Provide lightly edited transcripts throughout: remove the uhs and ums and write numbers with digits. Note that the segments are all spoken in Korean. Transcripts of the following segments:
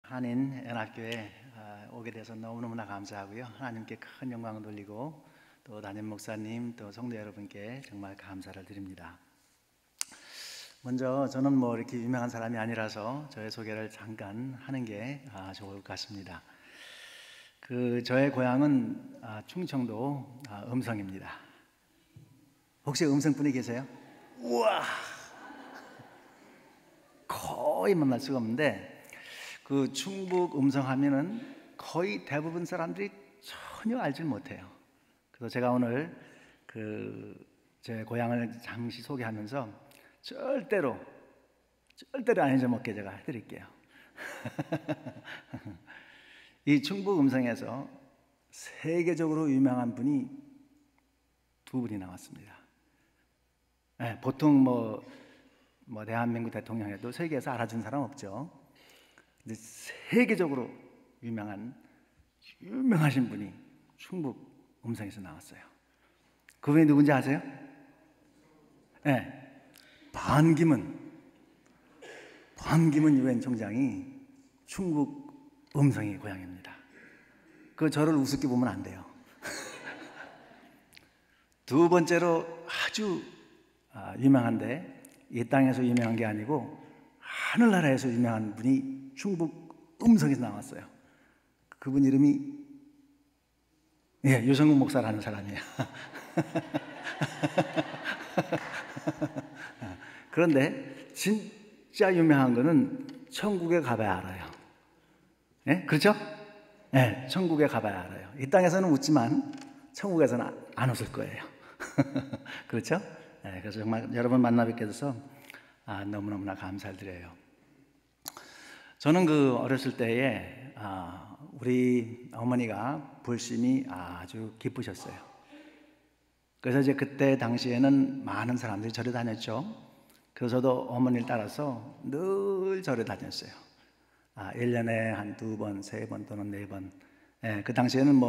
한인연합교회 오게 돼서 너무너무나 감사하고요. 하나님께 큰 영광을 돌리고 또 담임 목사님 또 성도 여러분께 정말 감사를 드립니다. 먼저 저는 이렇게 유명한 사람이 아니라서 저의 소개를 잠깐 하는 게 좋을 것 같습니다. 저의 고향은 충청도 음성입니다. 혹시 음성분이 계세요? 우와! 거의 만날 수가 없는데 충북 음성 하면은 거의 대부분 사람들이 전혀 알지 못해요. 그래서 제가 오늘 제 고향을 잠시 소개하면서 절대로 안 잊어먹게 제가 해드릴게요. 이 충북 음성에서 세계적으로 유명한 분이 두 분이 나왔습니다. 네, 보통 대한민국 대통령에도 세계에서 알아준 사람 없죠. 근데 세계적으로 유명하신 분이 충북 음성에서 나왔어요. 그분이 누군지 아세요? 네, 반기문 유엔 총장이 충북 음성이 고향입니다. 저를 우습게 보면 안 돼요. 두 번째로 아주 유명한데 이 땅에서 유명한 게 아니고 하늘나라에서 유명한 분이 충북 음성에서 나왔어요. 그분 이름이 유성국 목사라는 사람이에요. 그런데 진짜 유명한 거는 천국에 가봐야 알아요. 그렇죠? 천국에 가봐야 알아요. 이 땅에서는 웃지만 천국에서는 안 웃을 거예요. 그렇죠? 그래서 정말 여러분 만나 뵙게 돼서 너무너무나 감사드려요. 저는 어렸을 때에 우리 어머니가 불심이 아주 기쁘셨어요. 그래서 이제 그때 당시에는 많은 사람들이 절에 다녔죠. 그래서 저도 어머니를 따라서 늘 절에 다녔어요. 1년에 한 2번, 3번 또는 4번. 그 당시에는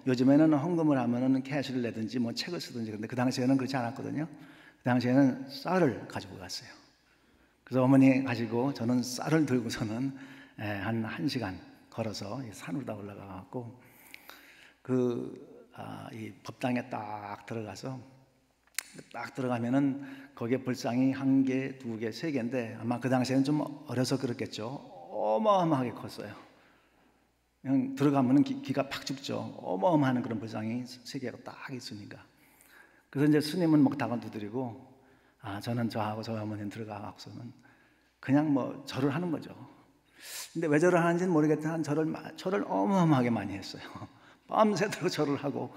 요즘에는 헌금을 하면은 캐시를 내든지 책을 쓰든지, 근데 그 당시에는 그렇지 않았거든요. 그 당시에는 쌀을 가지고 갔어요. 그래서 어머니 가지고 저는 쌀을 들고서는 한 1시간 걸어서 산으로 다 올라가갖고 이 법당에 딱 들어가면은 거기에 불상이 1개, 2개, 3개인데 아마 그 당시에는 좀 어려서 그렇겠죠. 어마어마하게 컸어요. 그냥 들어가면은 기가 팍 죽죠. 어마어마한 그런 불상이 3개가 딱 있으니까. 그래서 이제 스님은 목탁을 두드리고 저는 저하고 저희 어머니는 들어가고서는 그냥 절을 하는 거죠. 근데 왜 절을 하는지는 모르겠지만 절을 어마어마하게 많이 했어요. 밤새도록 절을 하고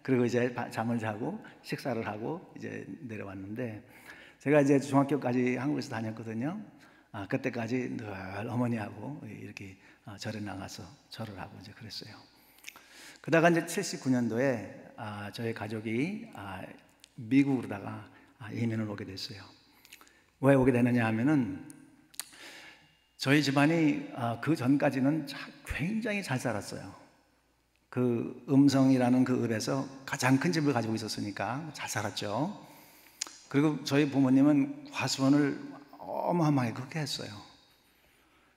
그리고 이제 잠을 자고 식사를 하고 이제 내려왔는데, 제가 이제 중학교까지 한국에서 다녔거든요. 그때까지 늘 어머니하고 이렇게 절에 나가서 절을 하고 이제 그랬어요. 그러다가 이제 79년도에 저희 가족이 미국으로다가 이민을 오게 됐어요. 왜 오게 되느냐 하면은 저희 집안이 그 전까지는 굉장히 잘 살았어요. 음성이라는 읍에서 가장 큰 집을 가지고 있었으니까 잘 살았죠. 그리고 저희 부모님은 과수원을 어마어마하게 그렇게 했어요.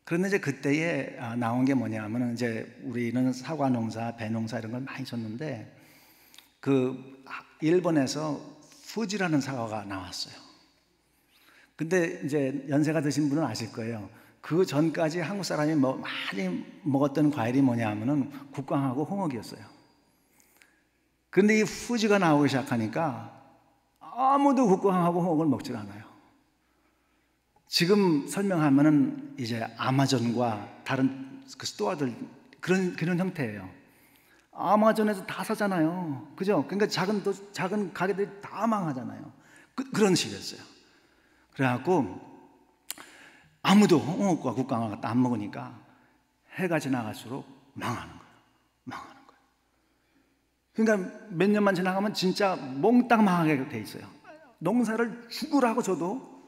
그런데 이제 그때에 나온 게 뭐냐면은 이제 우리는 사과 농사, 배 농사 이런 걸 많이 줬는데 일본에서 푸지라는 사과가 나왔어요. 근데 이제 연세가 드신 분은 아실 거예요. 그 전까지 한국 사람이 많이 먹었던 과일이 뭐냐 하면은 국광하고 홍어기였어요. 근데 이 푸지가 나오기 시작하니까 아무도 국광하고 홍어를 먹질 않아요. 지금 설명하면은 이제 아마존과 다른 스토어들 그런 형태예요. 아마존에서 다 사잖아요. 그죠? 그러니까 작은 가게들이 다 망하잖아요. 그런 식이었어요. 그래갖고 아무도 홍어과 국광을 갖다 안 먹으니까 해가 지나갈수록 망하는 거예요. 그러니까 몇 년만 지나가면 진짜 몽땅 망하게 돼 있어요. 농사를 죽으라고 줘도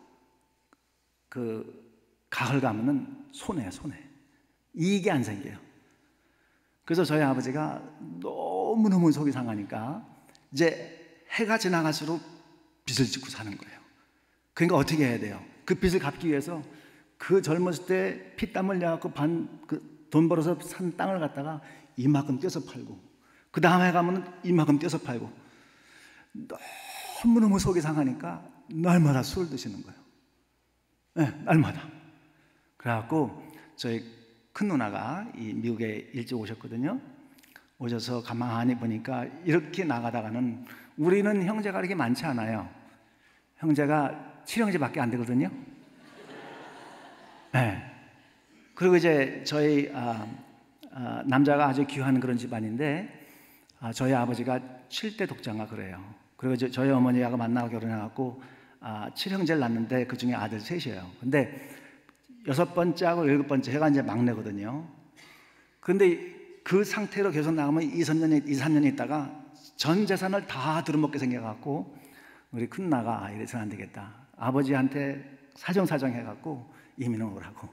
가을 가면은 손해야. 이익이 안 생겨요. 그래서 저희 아버지가 너무너무 속이 상하니까 이제 해가 지나갈수록 빚을 짓고 사는 거예요. 그러니까 어떻게 해야 돼요? 그 빚을 갚기 위해서 그 젊었을 때 피땀 흘려갖고 돈 벌어서 산 땅을 갖다가 이만큼 떼서 팔고, 그 다음에 가면 이만큼 떼서 팔고, 너무너무 속이 상하니까 날마다 술을 드시는 거예요. 네, 날마다. 그래갖고 저희 큰 누나가 이 미국에 일찍 오셨거든요. 오셔서 가만히 보니까 이렇게 나가다가는, 우리는 형제가 그렇게 많지 않아요. 형제가 7형제밖에 안 되거든요. 네. 그리고 이제 저희 남자가 아주 귀한 그런 집안인데, 저희 아버지가 7대 독자인가 그래요. 그리고 저희 어머니하고 만나고 결혼해갖고 7형제를 낳는데 그 중에 아들 셋이에요. 근데 6번째하고 7번째 해가 이제 막내거든요. 그런데 그 상태로 계속 나가면 2, 3년 있다가 전 재산을 다 들어먹게 생겨갖고, 우리 큰 누나가 이래서는 안 되겠다, 아버지한테 사정 해갖고 이민을 오라고.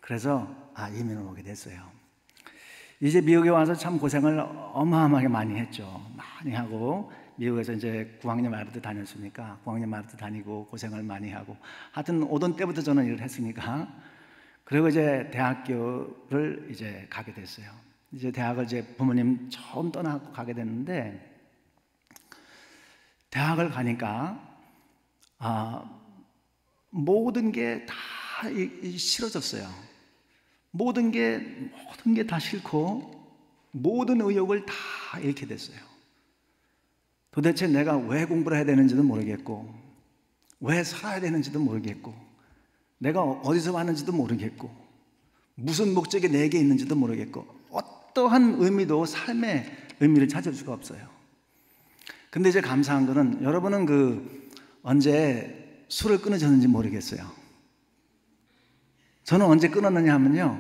그래서 이민을 오게 됐어요. 이제 미국에 와서 참 고생을 어마어마하게 많이 했죠. 많이 하고, 미국에서 이제 9학년 말부터 다녔으니까 9학년 말부터 다니고 고생을 많이 하고, 하여튼 오던 때부터 저는 일을 했으니까. 그리고 이제 대학교를 이제 가게 됐어요. 이제 대학을 이제 부모님 처음 떠나고 가게 됐는데, 대학을 가니까 모든 게 다 싫어졌어요. 모든 게 다 싫고, 모든 의욕을 다 잃게 됐어요. 도대체 내가 왜 공부를 해야 되는지도 모르겠고, 왜 살아야 되는지도 모르겠고, 내가 어디서 왔는지도 모르겠고, 무슨 목적이 내게 있는지도 모르겠고, 어떠한 의미도, 삶의 의미를 찾을 수가 없어요. 근데 이제 감사한 거는, 여러분은 언제 술을 끊으셨는지 모르겠어요. 저는 언제 끊었느냐 하면요,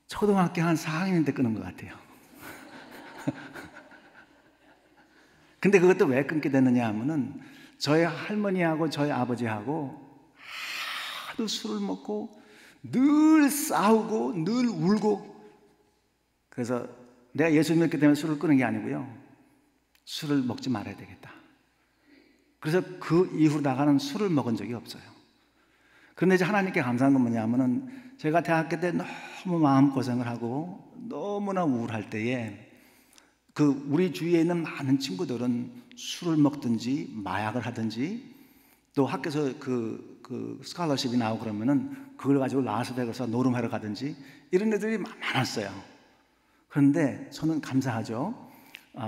초등학교 한 4학년 때 끊은 것 같아요. 근데 그것도 왜 끊게 됐느냐 하면은, 저희 할머니하고 저희 아버지하고 하도 술을 먹고 늘 싸우고 늘 울고, 그래서 내가 예수 믿기 때문에 술을 끊은 게 아니고요, 술을 먹지 말아야 되겠다. 그래서 그 이후로다가는 술을 먹은 적이 없어요. 그런데 이제 하나님께 감사한 건 뭐냐면은, 제가 대학교 때 너무 마음고생을 하고 너무나 우울할 때에, 우리 주위에 있는 많은 친구들은 술을 먹든지 마약을 하든지, 또 학교에서 스칼러십이 나오고 그러면은 그걸 가지고 라스베가스 노름하러 가든지, 이런 애들이 많았어요. 그런데 저는 감사하죠.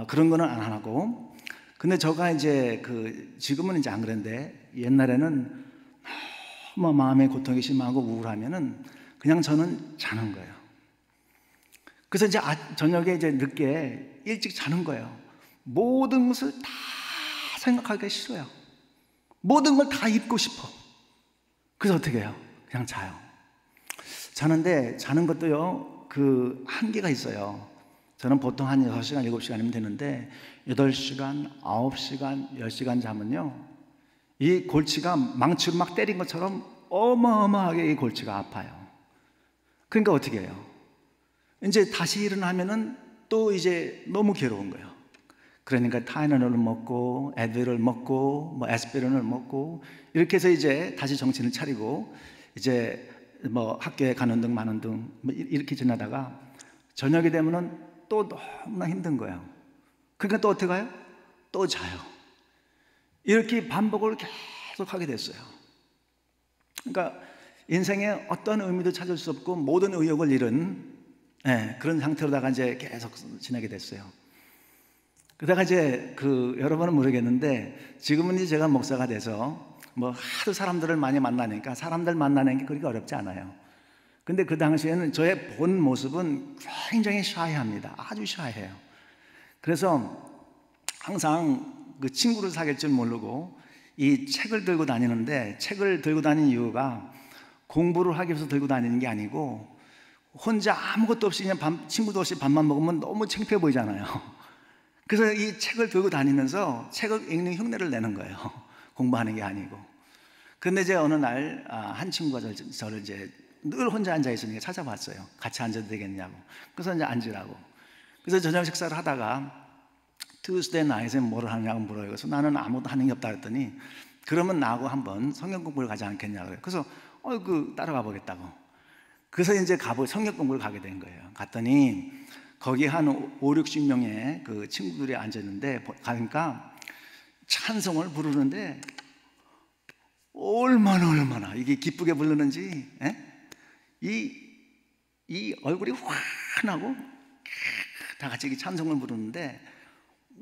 그런 거는 안 하고. 근데 저가 이제 지금은 이제 안 그런데, 옛날에는 너무 마음의 고통이 심하고 우울하면은 그냥 저는 자는 거예요. 그래서 이제 저녁에 이제 늦게 일찍 자는 거예요. 모든 것을 다 생각하기가 싫어요. 모든 걸 다 잊고 싶어. 그래서 어떻게 해요? 그냥 자요. 자는데, 자는 것도요, 한계가 있어요. 저는 보통 한 6시간, 7시간이면 되는데, 8시간, 9시간, 10시간 자면요, 이 골치가 망치로 막 때린 것처럼 어마어마하게 이 골치가 아파요. 그러니까 어떻게 해요? 이제 다시 일어나면은 또 이제 너무 괴로운 거예요. 그러니까 타이레놀을 먹고, 애드를 먹고, 에스피린을 먹고, 이렇게 해서 이제 다시 정신을 차리고, 이제 학교에 가는 등 마는 등 이렇게 지나다가 저녁이 되면은 또 너무나 힘든 거예요. 그러니까 또 어떻게 가요? 또 자요. 이렇게 반복을 계속 하게 됐어요. 그러니까 인생에 어떤 의미도 찾을 수 없고 모든 의욕을 잃은 그런 상태로다가 이제 계속 지내게 됐어요. 그러다가 이제 여러분은 모르겠는데, 지금은 이제 제가 목사가 돼서 하도 사람들을 많이 만나니까 사람들 만나는 게 그렇게 어렵지 않아요. 근데 그 당시에는 저의 본 모습은 굉장히 샤이합니다. 아주 샤이해요. 그래서 항상 친구를 사귈 줄 모르고 이 책을 들고 다니는데, 책을 들고 다니는 이유가 공부를 하기 위해서 들고 다니는 게 아니고, 혼자 아무것도 없이 그냥 친구도 없이 밥만 먹으면 너무 창피해 보이잖아요. 그래서 이 책을 들고 다니면서 책을 읽는 흉내를 내는 거예요. 공부하는 게 아니고. 그런데 이제 어느 날 한 친구가 저를 이제 늘 혼자 앉아 있으니까 찾아봤어요. 같이 앉아도 되겠냐고. 그래서 이제 앉으라고. 그래서 저녁 식사를 하다가 Tuesday night에 뭐를 하냐고 물어요. 그래서 나는 아무것도 하는 게 없다 그랬더니, 그러면 나하고 한번 성경 공부를 가지 않겠냐 그래요. 그래서 따라가 보겠다고. 그래서 이제 성경 공부를 가게 된 거예요. 갔더니 거기 한 5, 60명의 그 친구들이 앉았는데 가니까 찬송을 부르는데 얼마나 이게 기쁘게 부르는지, 이 얼굴이 환하고 다 같이 찬송을 부르는데,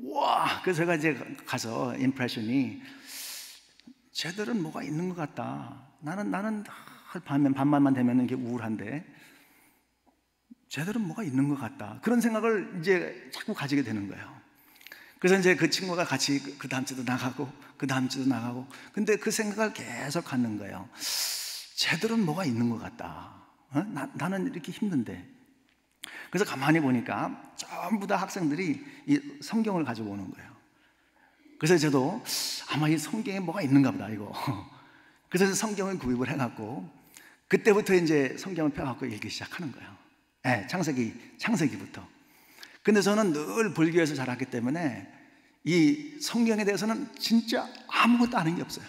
와! 그래서 제가 이제 가서 임프레션이, 쟤들은 뭐가 있는 것 같다. 나는 밤만 되면 이렇게 우울한데 쟤들은 뭐가 있는 것 같다. 그런 생각을 이제 자꾸 가지게 되는 거예요. 그래서 이제 그 친구가 같이 그 다음 주도 나가고 그 다음 주도 나가고, 근데 그 생각을 계속 갖는 거예요. 쟤들은 뭐가 있는 것 같다. 나는 이렇게 힘든데. 그래서 가만히 보니까 전부 다 학생들이 이 성경을 가지고 오는 거예요. 그래서 저도 아마 이 성경에 뭐가 있는가 보다 이거. 그래서 성경을 구입을 해갖고 그때부터 이제 성경을 펴갖고 읽기 시작하는 거예요. 창세기부터. 근데 저는 늘 불교에서 자랐기 때문에 이 성경에 대해서는 진짜 아무것도 아는 게 없어요.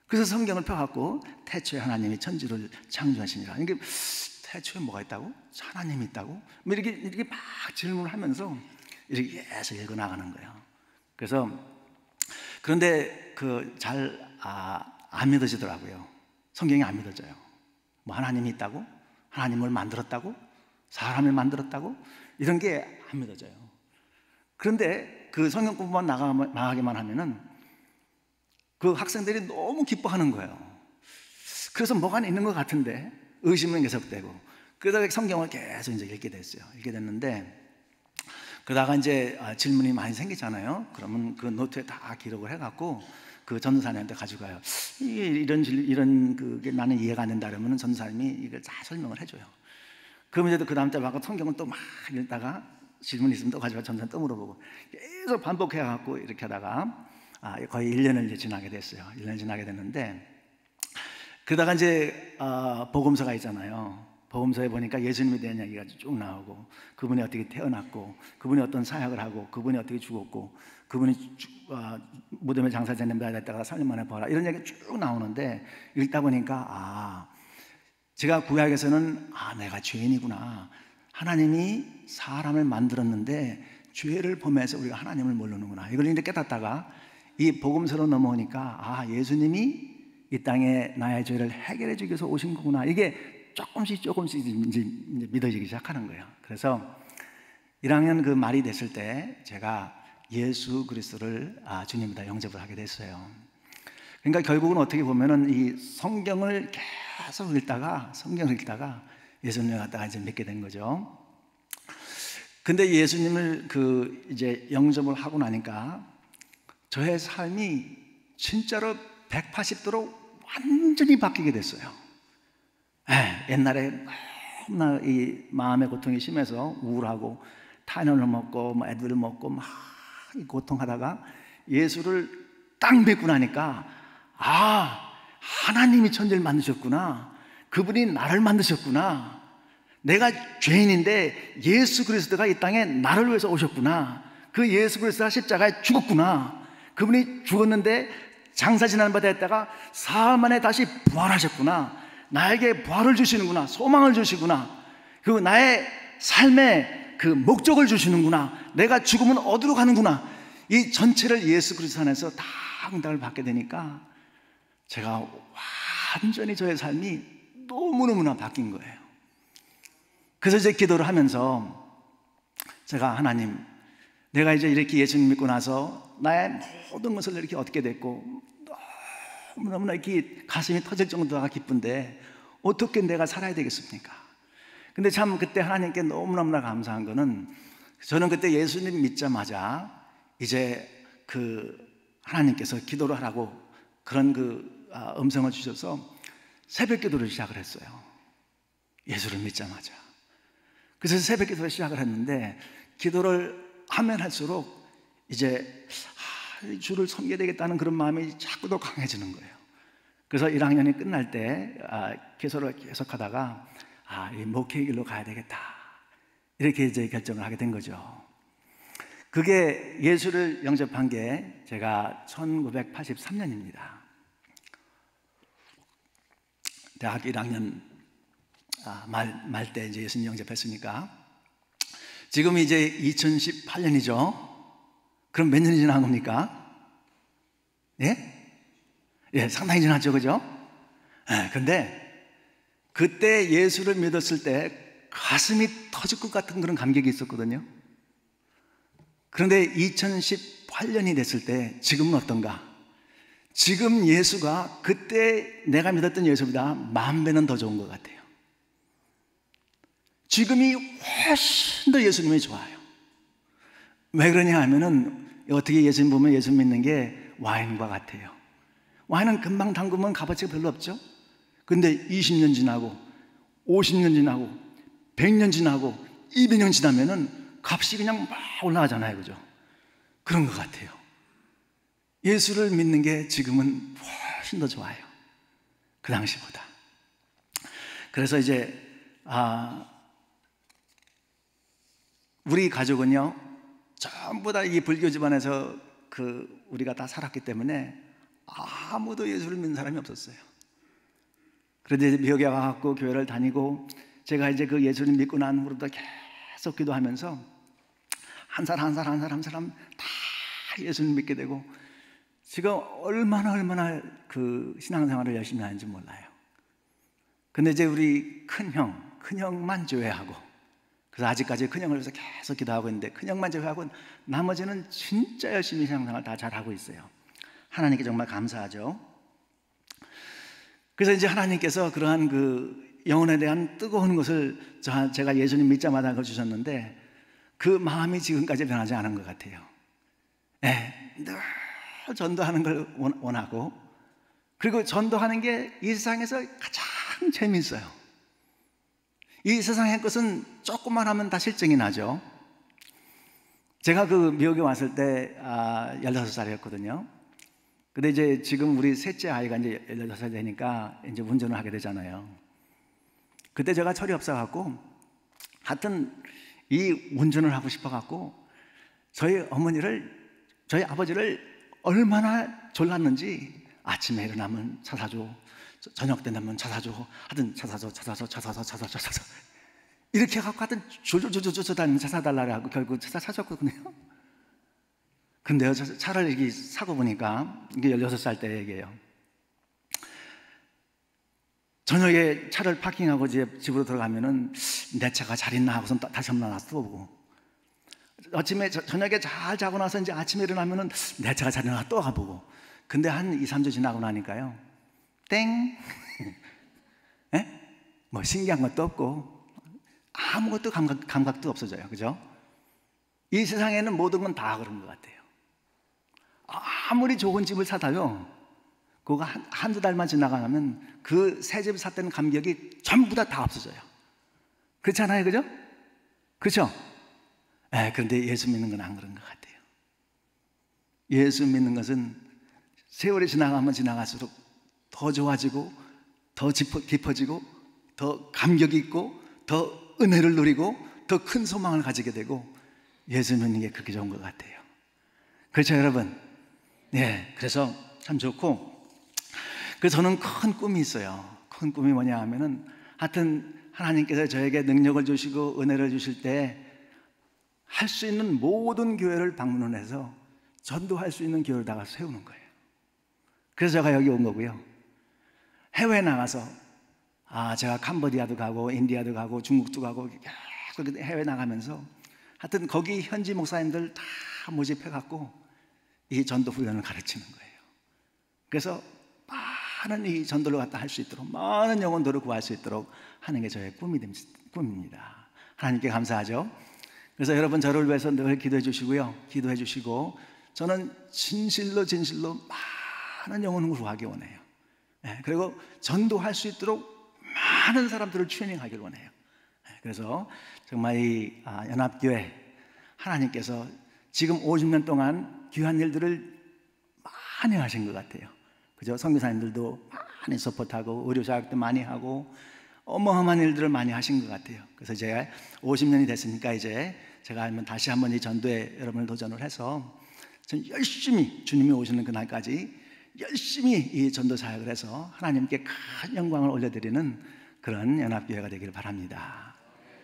그래서 성경을 펴갖고 태초에 하나님이 천지를 창조하시니라. 이게 태초에 뭐가 있다고? 하나님이 있다고? 뭐 이렇게 막 질문을 하면서 이렇게 계속 읽어 나가는 거예요. 그래서 그런데 안 믿어지더라고요. 성경이 안 믿어져요. 뭐 하나님이 있다고? 하나님을 만들었다고? 사람을 만들었다고? 이런 게 안 믿어져요. 그런데 그 성경 공부만 나가기만 하면은 그 학생들이 너무 기뻐하는 거예요. 그래서 뭐가 있는 것 같은데 의심은 계속되고, 그러다가 성경을 계속 이제 읽게 됐어요. 읽게 됐는데, 그러다가 이제 질문이 많이 생기잖아요. 그러면 그 노트에 다 기록을 해갖고 그 전도사님한테 가져가요. 이런 그게 나는 이해가 안 된다 그러면 전도사님이 이걸 다 설명을 해줘요. 그러면 이제 그 다음 때 와서 성경을 또 막 읽다가 질문 있으면 또 가져가 전도사님 또 물어보고 계속 반복해갖고 이렇게 하다가 거의 1년을 이제 지나게 됐어요. 1년 지나게 됐는데, 그러다가 이제 복음서가 있잖아요. 복음서에 보니까 예수님에 대한 이야기가 쭉 나오고, 그분이 어떻게 태어났고, 그분이 어떤 사역을 하고, 그분이 어떻게 죽었고, 그분이 무덤에 장사되는 데 됐다가 3년 만에 부활하, 이런 얘기가 쭉 나오는데, 읽다 보니까 제가 구약에서는 내가 죄인이구나, 하나님이 사람을 만들었는데 죄를 범해서 우리가 하나님을 모르는구나, 이걸 이제 깨닫다가 이 복음서로 넘어오니까 예수님이 이 땅에 나의 죄를 해결해 주기 위해서 오신 거구나, 이게 조금씩 이제 믿어지기 시작하는 거예요. 그래서 1학년 그 말이 됐을 때 제가 예수 그리스도를 주님이다 영접을 하게 됐어요. 그러니까 결국은 어떻게 보면은 이 성경을 계속 읽다가 예수님을 갖다가 이제 믿게 된 거죠. 근데 예수님을 이제 영접을 하고 나니까 저의 삶이 진짜로 180도로 완전히 바뀌게 됐어요. 옛날에 너무나 이 마음의 고통이 심해서 우울하고 타이널을 먹고 애들을 먹고 막 고통하다가 예수를 딱 믿고 나니까 하나님이 천지를 만드셨구나, 그분이 나를 만드셨구나, 내가 죄인인데 예수 그리스도가 이 땅에 나를 위해서 오셨구나, 그 예수 그리스도가 십자가에 죽었구나, 그분이 죽었는데 장사 지난 바 됐다가 사흘 만에 다시 부활하셨구나, 나에게 부활을 주시는구나, 소망을 주시구나, 그리고 나의 삶의 그 목적을 주시는구나, 내가 죽으면 어디로 가는구나, 이 전체를 예수 그리스도 안에서 다 응답을 받게 되니까 제가 완전히 저의 삶이 너무너무나 바뀐 거예요. 그래서 이제 기도를 하면서 제가 하나님, 내가 이제 이렇게 예수님 믿고 나서 나의 모든 것을 이렇게 얻게 됐고 너무너무나 이렇게 가슴이 터질 정도가 기쁜데 어떻게 내가 살아야 되겠습니까? 근데 참 그때 하나님께 너무너무나 감사한 거는, 저는 그때 예수님 믿자마자 이제 하나님께서 기도를 하라고 그런 음성을 주셔서 새벽 기도를 시작을 했어요. 예수를 믿자마자. 그래서 새벽 기도를 시작을 했는데, 기도를 하면 할수록 이제 주를 섬겨야 되겠다는 그런 마음이 자꾸 더 강해지는 거예요. 그래서 1학년이 끝날 때 기도를 계속하다가 이 목회의 길로 가야 되겠다, 이렇게 이제 결정을 하게 된 거죠. 그게 예수를 영접한 게 제가 1983년입니다. 대학 1학년 말 때 이제 예수님 영접했으니까 지금 이제 2018년이죠. 그럼 몇 년이 지난 겁니까? 예? 예, 상당히 지났죠, 그죠? 예, 근데 그때 예수를 믿었을 때 가슴이 터질 것 같은 그런 감격이 있었거든요. 그런데 2018년이 됐을 때 지금은 어떤가? 지금 예수가 그때 내가 믿었던 예수보다 10,000배는 더 좋은 것 같아요. 지금이 훨씬 더 예수님이 좋아요. 왜 그러냐 하면은 어떻게 예수님 보면 예수 믿는 게 와인과 같아요. 와인은 금방 담그면 값어치가 별로 없죠. 근데 20년 지나고 50년 지나고 100년 지나고 200년 지나면은 값이 그냥 막 올라가잖아요, 그죠? 그런 것 같아요. 예수를 믿는 게 지금은 훨씬 더 좋아요, 그 당시보다. 그래서 이제 우리 가족은요 전부 다 이 불교 집안에서 우리가 다 살았기 때문에 아무도 예수를 믿는 사람이 없었어요. 그런데 미국에 와갖고 교회를 다니고 제가 이제 그 예수를 믿고 난 후로부터 계속 기도하면서 한 사람 다 예수를 믿게 되고 지금 얼마나 그 신앙생활을 열심히 하는지 몰라요. 근데 이제 우리 큰형만 제외하고, 그래서 아직까지 큰형을 위해서 계속 기도하고 있는데 큰형만 제외하고 나머지는 진짜 열심히 신앙생활 다 잘하고 있어요. 하나님께 정말 감사하죠. 그래서 이제 하나님께서 그러한 그 영혼에 대한 뜨거운 것을 제가 예수님 믿자마자 그걸 주셨는데 그 마음이 지금까지 변하지 않은 것 같아요. 네, 늘 전도하는 걸 원하고, 그리고 전도하는 게 이 세상에서 가장 재미있어요. 이 세상의 것은 조금만 하면 다 실증이 나죠. 제가 그 미국에 왔을 때 16살이었거든요. 근데 이제 지금 우리 셋째 아이가 이제 16살 되니까 이제 운전을 하게 되잖아요. 그때 제가 철이 없어갖고 하여튼 이 운전을 하고 싶어갖고 저희 아버지를 얼마나 졸랐는지 아침에 일어나면 차 사줘, 저녁 때 되면 차 사줘, 하여튼 차 사줘 이렇게 해갖고 하여튼 졸졸 다니면 차 사달라고 하고 결국 차 사줬거든요. 근데요, 차를 이렇게 사고 보니까 이게 16살 때 얘기예요. 저녁에 차를 파킹하고 집으로 들어가면은 내 차가 잘 있나 하고서 다시 한번 나와서 또 보고, 아침에 저녁에 잘 자고 나서 이제 아침에 일어나면은 내 차가 잘 있나 또 가보고. 근데 한 2, 3주 지나고 나니까요, 땡! 예? 뭐 신기한 것도 없고 아무것도 감각도 없어져요. 그죠? 이 세상에는 모든 건 다 그런 것 같아요. 아무리 좋은 집을 사다요, 그거 한두 달만 지나가면 그 새 집을 샀다는 감격이 전부 다 없어져요. 그렇지 않아요? 그죠? 그렇죠? 그런데 예수 믿는 건 안 그런 것 같아요. 예수 믿는 것은 세월이 지나가면 지나갈수록 더 좋아지고 더 깊어지고 더 감격이 있고 더 은혜를 누리고 더 큰 소망을 가지게 되고, 예수 믿는 게 그렇게 좋은 것 같아요. 그렇죠, 여러분? 네, 그래서 참 좋고, 그래서 저는 큰 꿈이 있어요. 큰 꿈이 뭐냐 하면은 하여튼 하나님께서 저에게 능력을 주시고 은혜를 주실 때 할 수 있는 모든 교회를 방문해서 전도할 수 있는 교회를 다가 세우는 거예요. 그래서 제가 여기 온 거고요. 해외에 나가서 제가 캄보디아도 가고 인디아도 가고 중국도 가고 계속 해외 나가면서 하여튼 거기 현지 목사님들 다 모집해갖고 이 전도 훈련을 가르치는 거예요. 그래서 많은 이 전도를 갖다 할 수 있도록, 많은 영혼들을 구할 수 있도록 하는 게 저의 꿈입니다. 하나님께 감사하죠. 그래서 여러분 저를 위해서 늘 기도해 주시고요, 기도해 주시고, 저는 진실로 많은 영혼을 구하기 원해요. 그리고 전도할 수 있도록 많은 사람들을 트레이닝하기를 원해요. 그래서 정말 이 연합교회 하나님께서 지금 50년 동안 귀한 일들을 많이 하신 것 같아요. 그죠? 선교사님들도 많이 서포트하고 의료사역도 많이 하고 어마어마한 일들을 많이 하신 것 같아요. 그래서 제가 50년이 됐으니까 이제 제가 알면 다시 한번 이 전도에 여러분을 도전을 해서 전 열심히 주님이 오시는 그날까지 열심히 이 전도 사역을 해서 하나님께 큰 영광을 올려드리는 그런 연합교회가 되기를 바랍니다.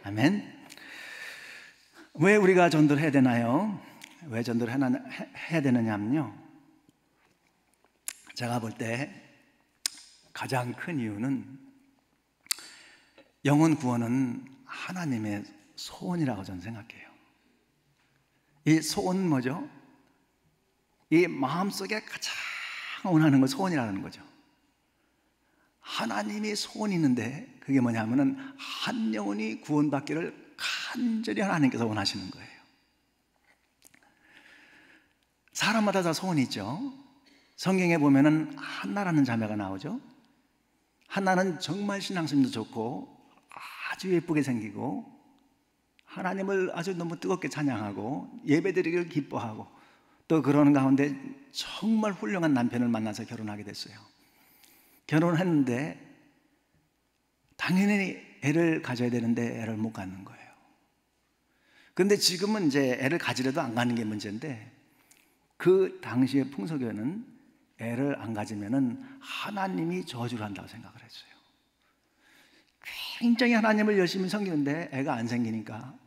아멘. 왜 우리가 전도를 해야 되나요? 왜 전도를 해야 되느냐면요, 제가 볼 때 가장 큰 이유는 영혼 구원은 하나님의 소원이라고 저는 생각해요. 이 소원은 뭐죠? 이 마음속에 가장 원하는 건 소원이라는 거죠. 하나님이 소원이 있는데 그게 뭐냐면은 한 영혼이 구원받기를 간절히 하나님께서 원하시는 거예요. 사람마다 다 소원이 있죠. 성경에 보면은 한나라는 자매가 나오죠. 한나는 정말 신앙심도 좋고 아주 예쁘게 생기고 하나님을 아주 너무 뜨겁게 찬양하고 예배드리기를 기뻐하고 또 그러는 가운데 정말 훌륭한 남편을 만나서 결혼하게 됐어요. 결혼했는데 당연히 애를 가져야 되는데 애를 못 갖는 거예요. 그런데 지금은 이제 애를 가지려도 안 가는 게 문제인데, 그 당시의 풍속에는 애를 안 가지면은 하나님이 저주를 한다고 생각을 했어요. 굉장히 하나님을 열심히 섬기는데 애가 안 생기니까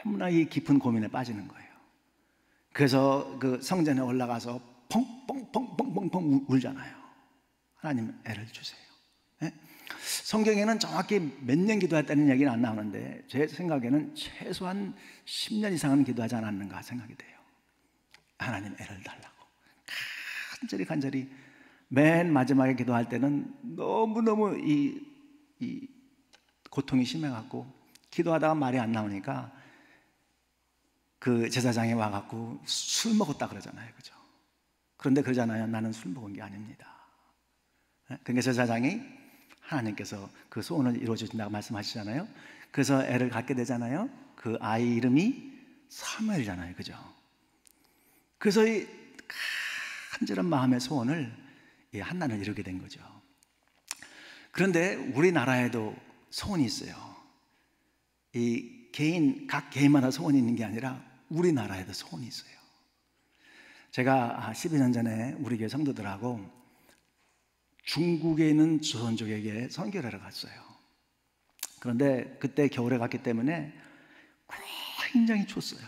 너무나 이 깊은 고민에 빠지는 거예요. 그래서 그 성전에 올라가서 펑펑펑펑펑펑 울잖아요. 하나님 애를 주세요. 네? 성경에는 정확히 몇 년 기도했다는 얘기는 안 나오는데 제 생각에는 최소한 10년 이상은 기도하지 않았는가 생각이 돼요. 하나님 애를 달라고 간절히 맨 마지막에 기도할 때는 너무너무 이 고통이 심해갖고 기도하다가 말이 안 나오니까 그 제사장이 와갖고 술 먹었다 그러잖아요. 그죠? 그런데 그러잖아요. 나는 술 먹은 게 아닙니다. 그러니까 제사장이 하나님께서 그 소원을 이루어주신다고 말씀하시잖아요. 그래서 애를 갖게 되잖아요. 그 아이 이름이 사무엘이잖아요. 그죠? 그래서 이 간절한 마음의 소원을 이 한나는 이루게 된 거죠. 그런데 우리나라에도 소원이 있어요. 각 개인마다 소원이 있는 게 아니라 우리나라에도 소원이 있어요. 제가 12년 전에 우리 교회 성도들하고 중국에 있는 조선족에게 선교를 하러 갔어요. 그런데 그때 겨울에 갔기 때문에 굉장히 추웠어요.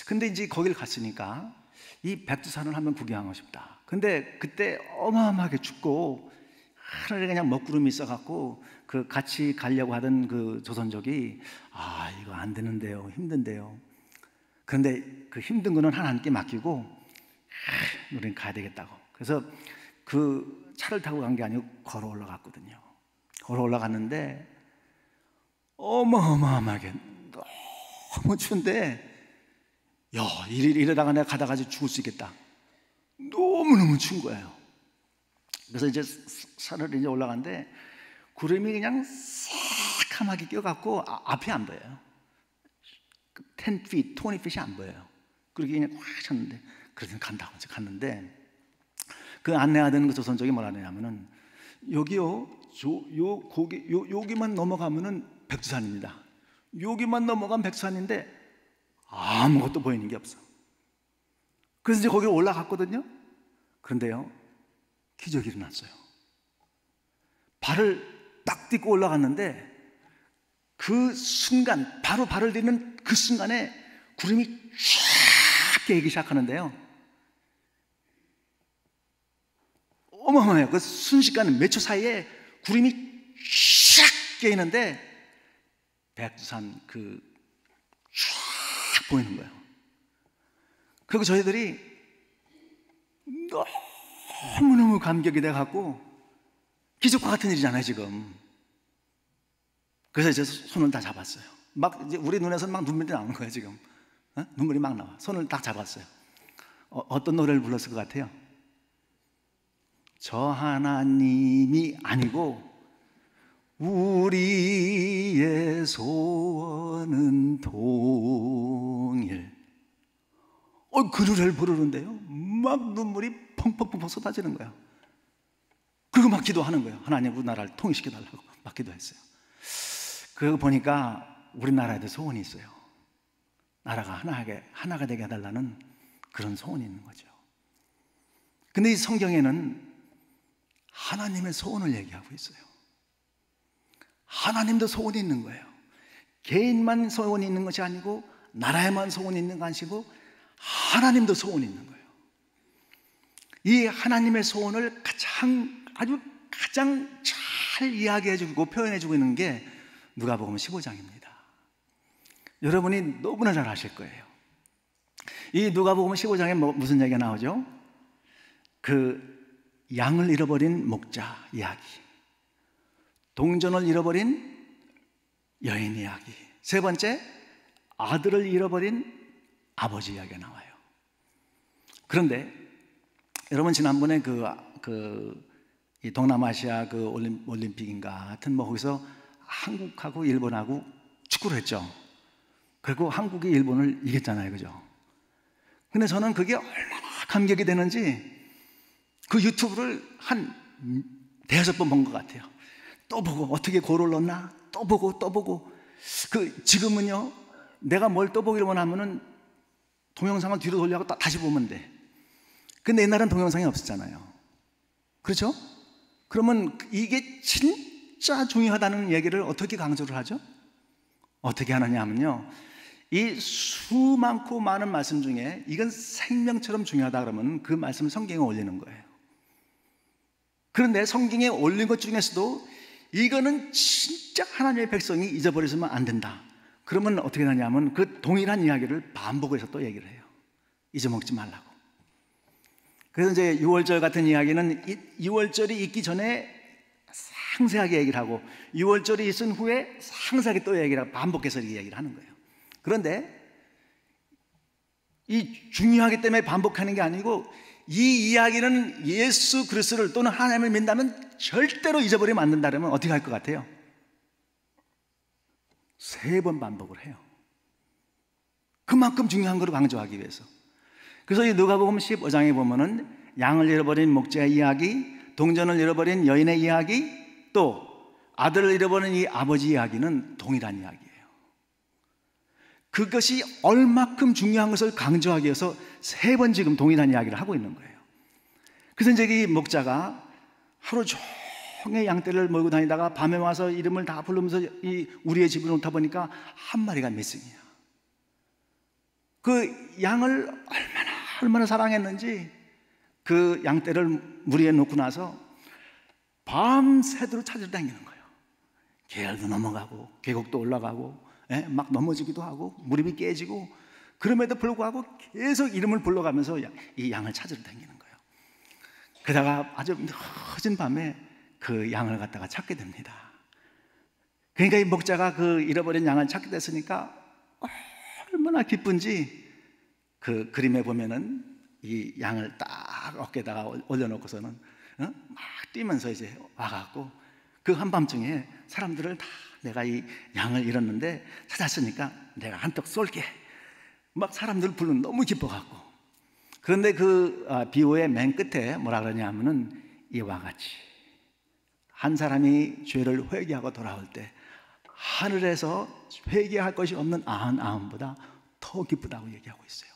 근데 이제 거기를 갔으니까 이 백두산을 한번 구경하고 싶다. 근데 그때 어마어마하게 춥고 하늘에 그냥 먹구름이 있어갖고 그 같이 가려고 하던 그 조선족이 이거 안 되는데요, 힘든데요. 그런데 그 힘든 거는 하나님께 맡기고 우리는 가야 되겠다고. 그래서 그 차를 타고 간 게 아니고 걸어 올라갔거든요. 걸어 올라갔는데 어마어마하게 너무 추운데 이러다가 내가 가다가 죽을 수 있겠다. 너무너무 추운 거예요. 그래서 이제 산을 이제 올라갔는데 구름이 그냥 새카맣게 껴갖고 앞이 안 보여요. 10feet, 20feet이 안 보여요. 그렇게 그냥 꽉 찼는데 그래서 간다고 이제 갔는데 그 안내하던 그 조선족이 뭐라 하냐면은 여기요, 여기만 넘어가면은 백두산입니다. 여기만 넘어가면 백두산인데 아무것도 보이는 게 없어. 그래서 이제 거기 올라갔거든요. 그런데요, 기적이 일어났어요. 발을 딱 딛고 올라갔는데 그 순간, 바로 발을 딛는 그 순간에 구름이 쫙 깨기 시작하는데요. 어마어마해요. 그 순식간에 몇 초 사이에 구름이 쫙 깨이는데 백두산 쫙 보이는 거예요. 그리고 저희들이 너무너무 감격이 돼갖고 기적과 같은 일이잖아요, 지금. 그래서 이제 손을 다 잡았어요. 막 이제 우리 눈에서는 막 눈물이 나오는 거예요, 지금. 눈물이 막 나와. 손을 딱 잡았어요. 어떤 노래를 불렀을 것 같아요? 저 하나님이 아니고 우리의 소원은 동일. 그 노래를 부르는데요, 막 눈물이 펑펑펑 쏟아지는 거예요. 그리고 막 기도하는 거예요. 하나님 우리나라를 통일시켜달라고 막 기도했어요. 그러고 보니까 우리나라에도 소원이 있어요. 나라가 하나가 되게 해달라는 그런 소원이 있는 거죠. 근데 이 성경에는 하나님의 소원을 얘기하고 있어요. 하나님도 소원이 있는 거예요. 개인만 소원이 있는 것이 아니고 나라에만 소원이 있는 것이 아니고 하나님도 소원이 있는 거예요. 이 하나님의 소원을 아주 가장 잘 이야기해주고 표현해주고 있는 게 누가복음 15장입니다. 여러분이 너무나 잘 아실 거예요. 이 누가복음 15장에 무슨 얘기가 나오죠? 그 양을 잃어버린 목자 이야기, 동전을 잃어버린 여인 이야기, 세 번째 아들을 잃어버린 아버지 이야기가 나와요. 그런데 여러분 지난번에 이 동남아시아 올림픽인가 하여튼 거기서 한국하고 일본하고 축구를 했죠. 그리고 한국이 일본을 이겼잖아요, 그죠? 근데 저는 그게 얼마나 감격이 되는지 그 유튜브를 한 대여섯 번 본 것 같아요. 또 보고 어떻게 골을 넣나 또 보고 지금은요 내가 뭘 또 보기로 하면은 동영상을 뒤로 돌려고 다시 보면 돼. 근데 옛날엔 동영상이 없었잖아요. 그렇죠? 그러면 이게 진짜 중요하다는 얘기를 어떻게 강조를 하죠? 어떻게 하느냐 하면요, 이 수많고 많은 말씀 중에 이건 생명처럼 중요하다 그러면 그 말씀을 성경에 올리는 거예요. 그런데 성경에 올린 것 중에서도 이거는 진짜 하나님의 백성이 잊어버리시면 안 된다. 그러면 어떻게 하냐면 그 동일한 이야기를 반복해서 또 얘기를 해요. 잊어먹지 말라고. 그래서 이제 6월절 같은 이야기는 6월절이 있기 전에 상세하게 얘기를 하고 6월절이 있은 후에 상세하게 또 얘기를 하고 반복해서 이렇게 얘기를 하는 거예요. 그런데 이 중요하기 때문에 반복하는 게 아니고 이 이야기는 예수 그리스도를 또는 하나님을 믿는다면 절대로 잊어버리면 안 된다 그러면 어떻게 할 것 같아요? 3번 반복을 해요. 그만큼 중요한 걸 강조하기 위해서. 그래서 이 누가복음 15장에 보면은 양을 잃어버린 목자의 이야기, 동전을 잃어버린 여인의 이야기, 또 아들을 잃어버린 이 아버지 이야기는 동일한 이야기예요. 그것이 얼마큼 중요한 것을 강조하기 위해서 3번 지금 동일한 이야기를 하고 있는 거예요. 그래서 이제 이 목자가 하루 종일 양떼를 몰고 다니다가 밤에 와서 이름을 다 부르면서 우리의 집을 놓다 보니까 한 마리가 미싱이야. 그 양을 얼마나 사랑했는지 그 양떼를 무리에 놓고 나서 밤새도록 찾으러 다니는 거예요. 계열도 넘어가고 계곡도 올라가고 막 넘어지기도 하고 무릎이 깨지고, 그럼에도 불구하고 계속 이름을 불러가면서 이 양을 찾으러 다니는 거예요. 그러다가 아주 늦은 밤에 그 양을 갖다가 찾게 됩니다. 그러니까 이 목자가 그 잃어버린 양을 찾게 됐으니까 얼마나 기쁜지 그 그림에 보면은 이 양을 딱 어깨에다가 올려놓고서는 막 뛰면서 이제 와갖고 그 한밤중에 사람들을 다 내가 이 양을 잃었는데 찾았으니까 내가 한턱 쏠게 막 사람들 부르는 너무 기뻐갖고. 그런데 그 비유의 맨 끝에 뭐라 그러냐 하면은 이와 같이 한 사람이 죄를 회개하고 돌아올 때 하늘에서 회개할 것이 없는 99보다 더 기쁘다고 얘기하고 있어요.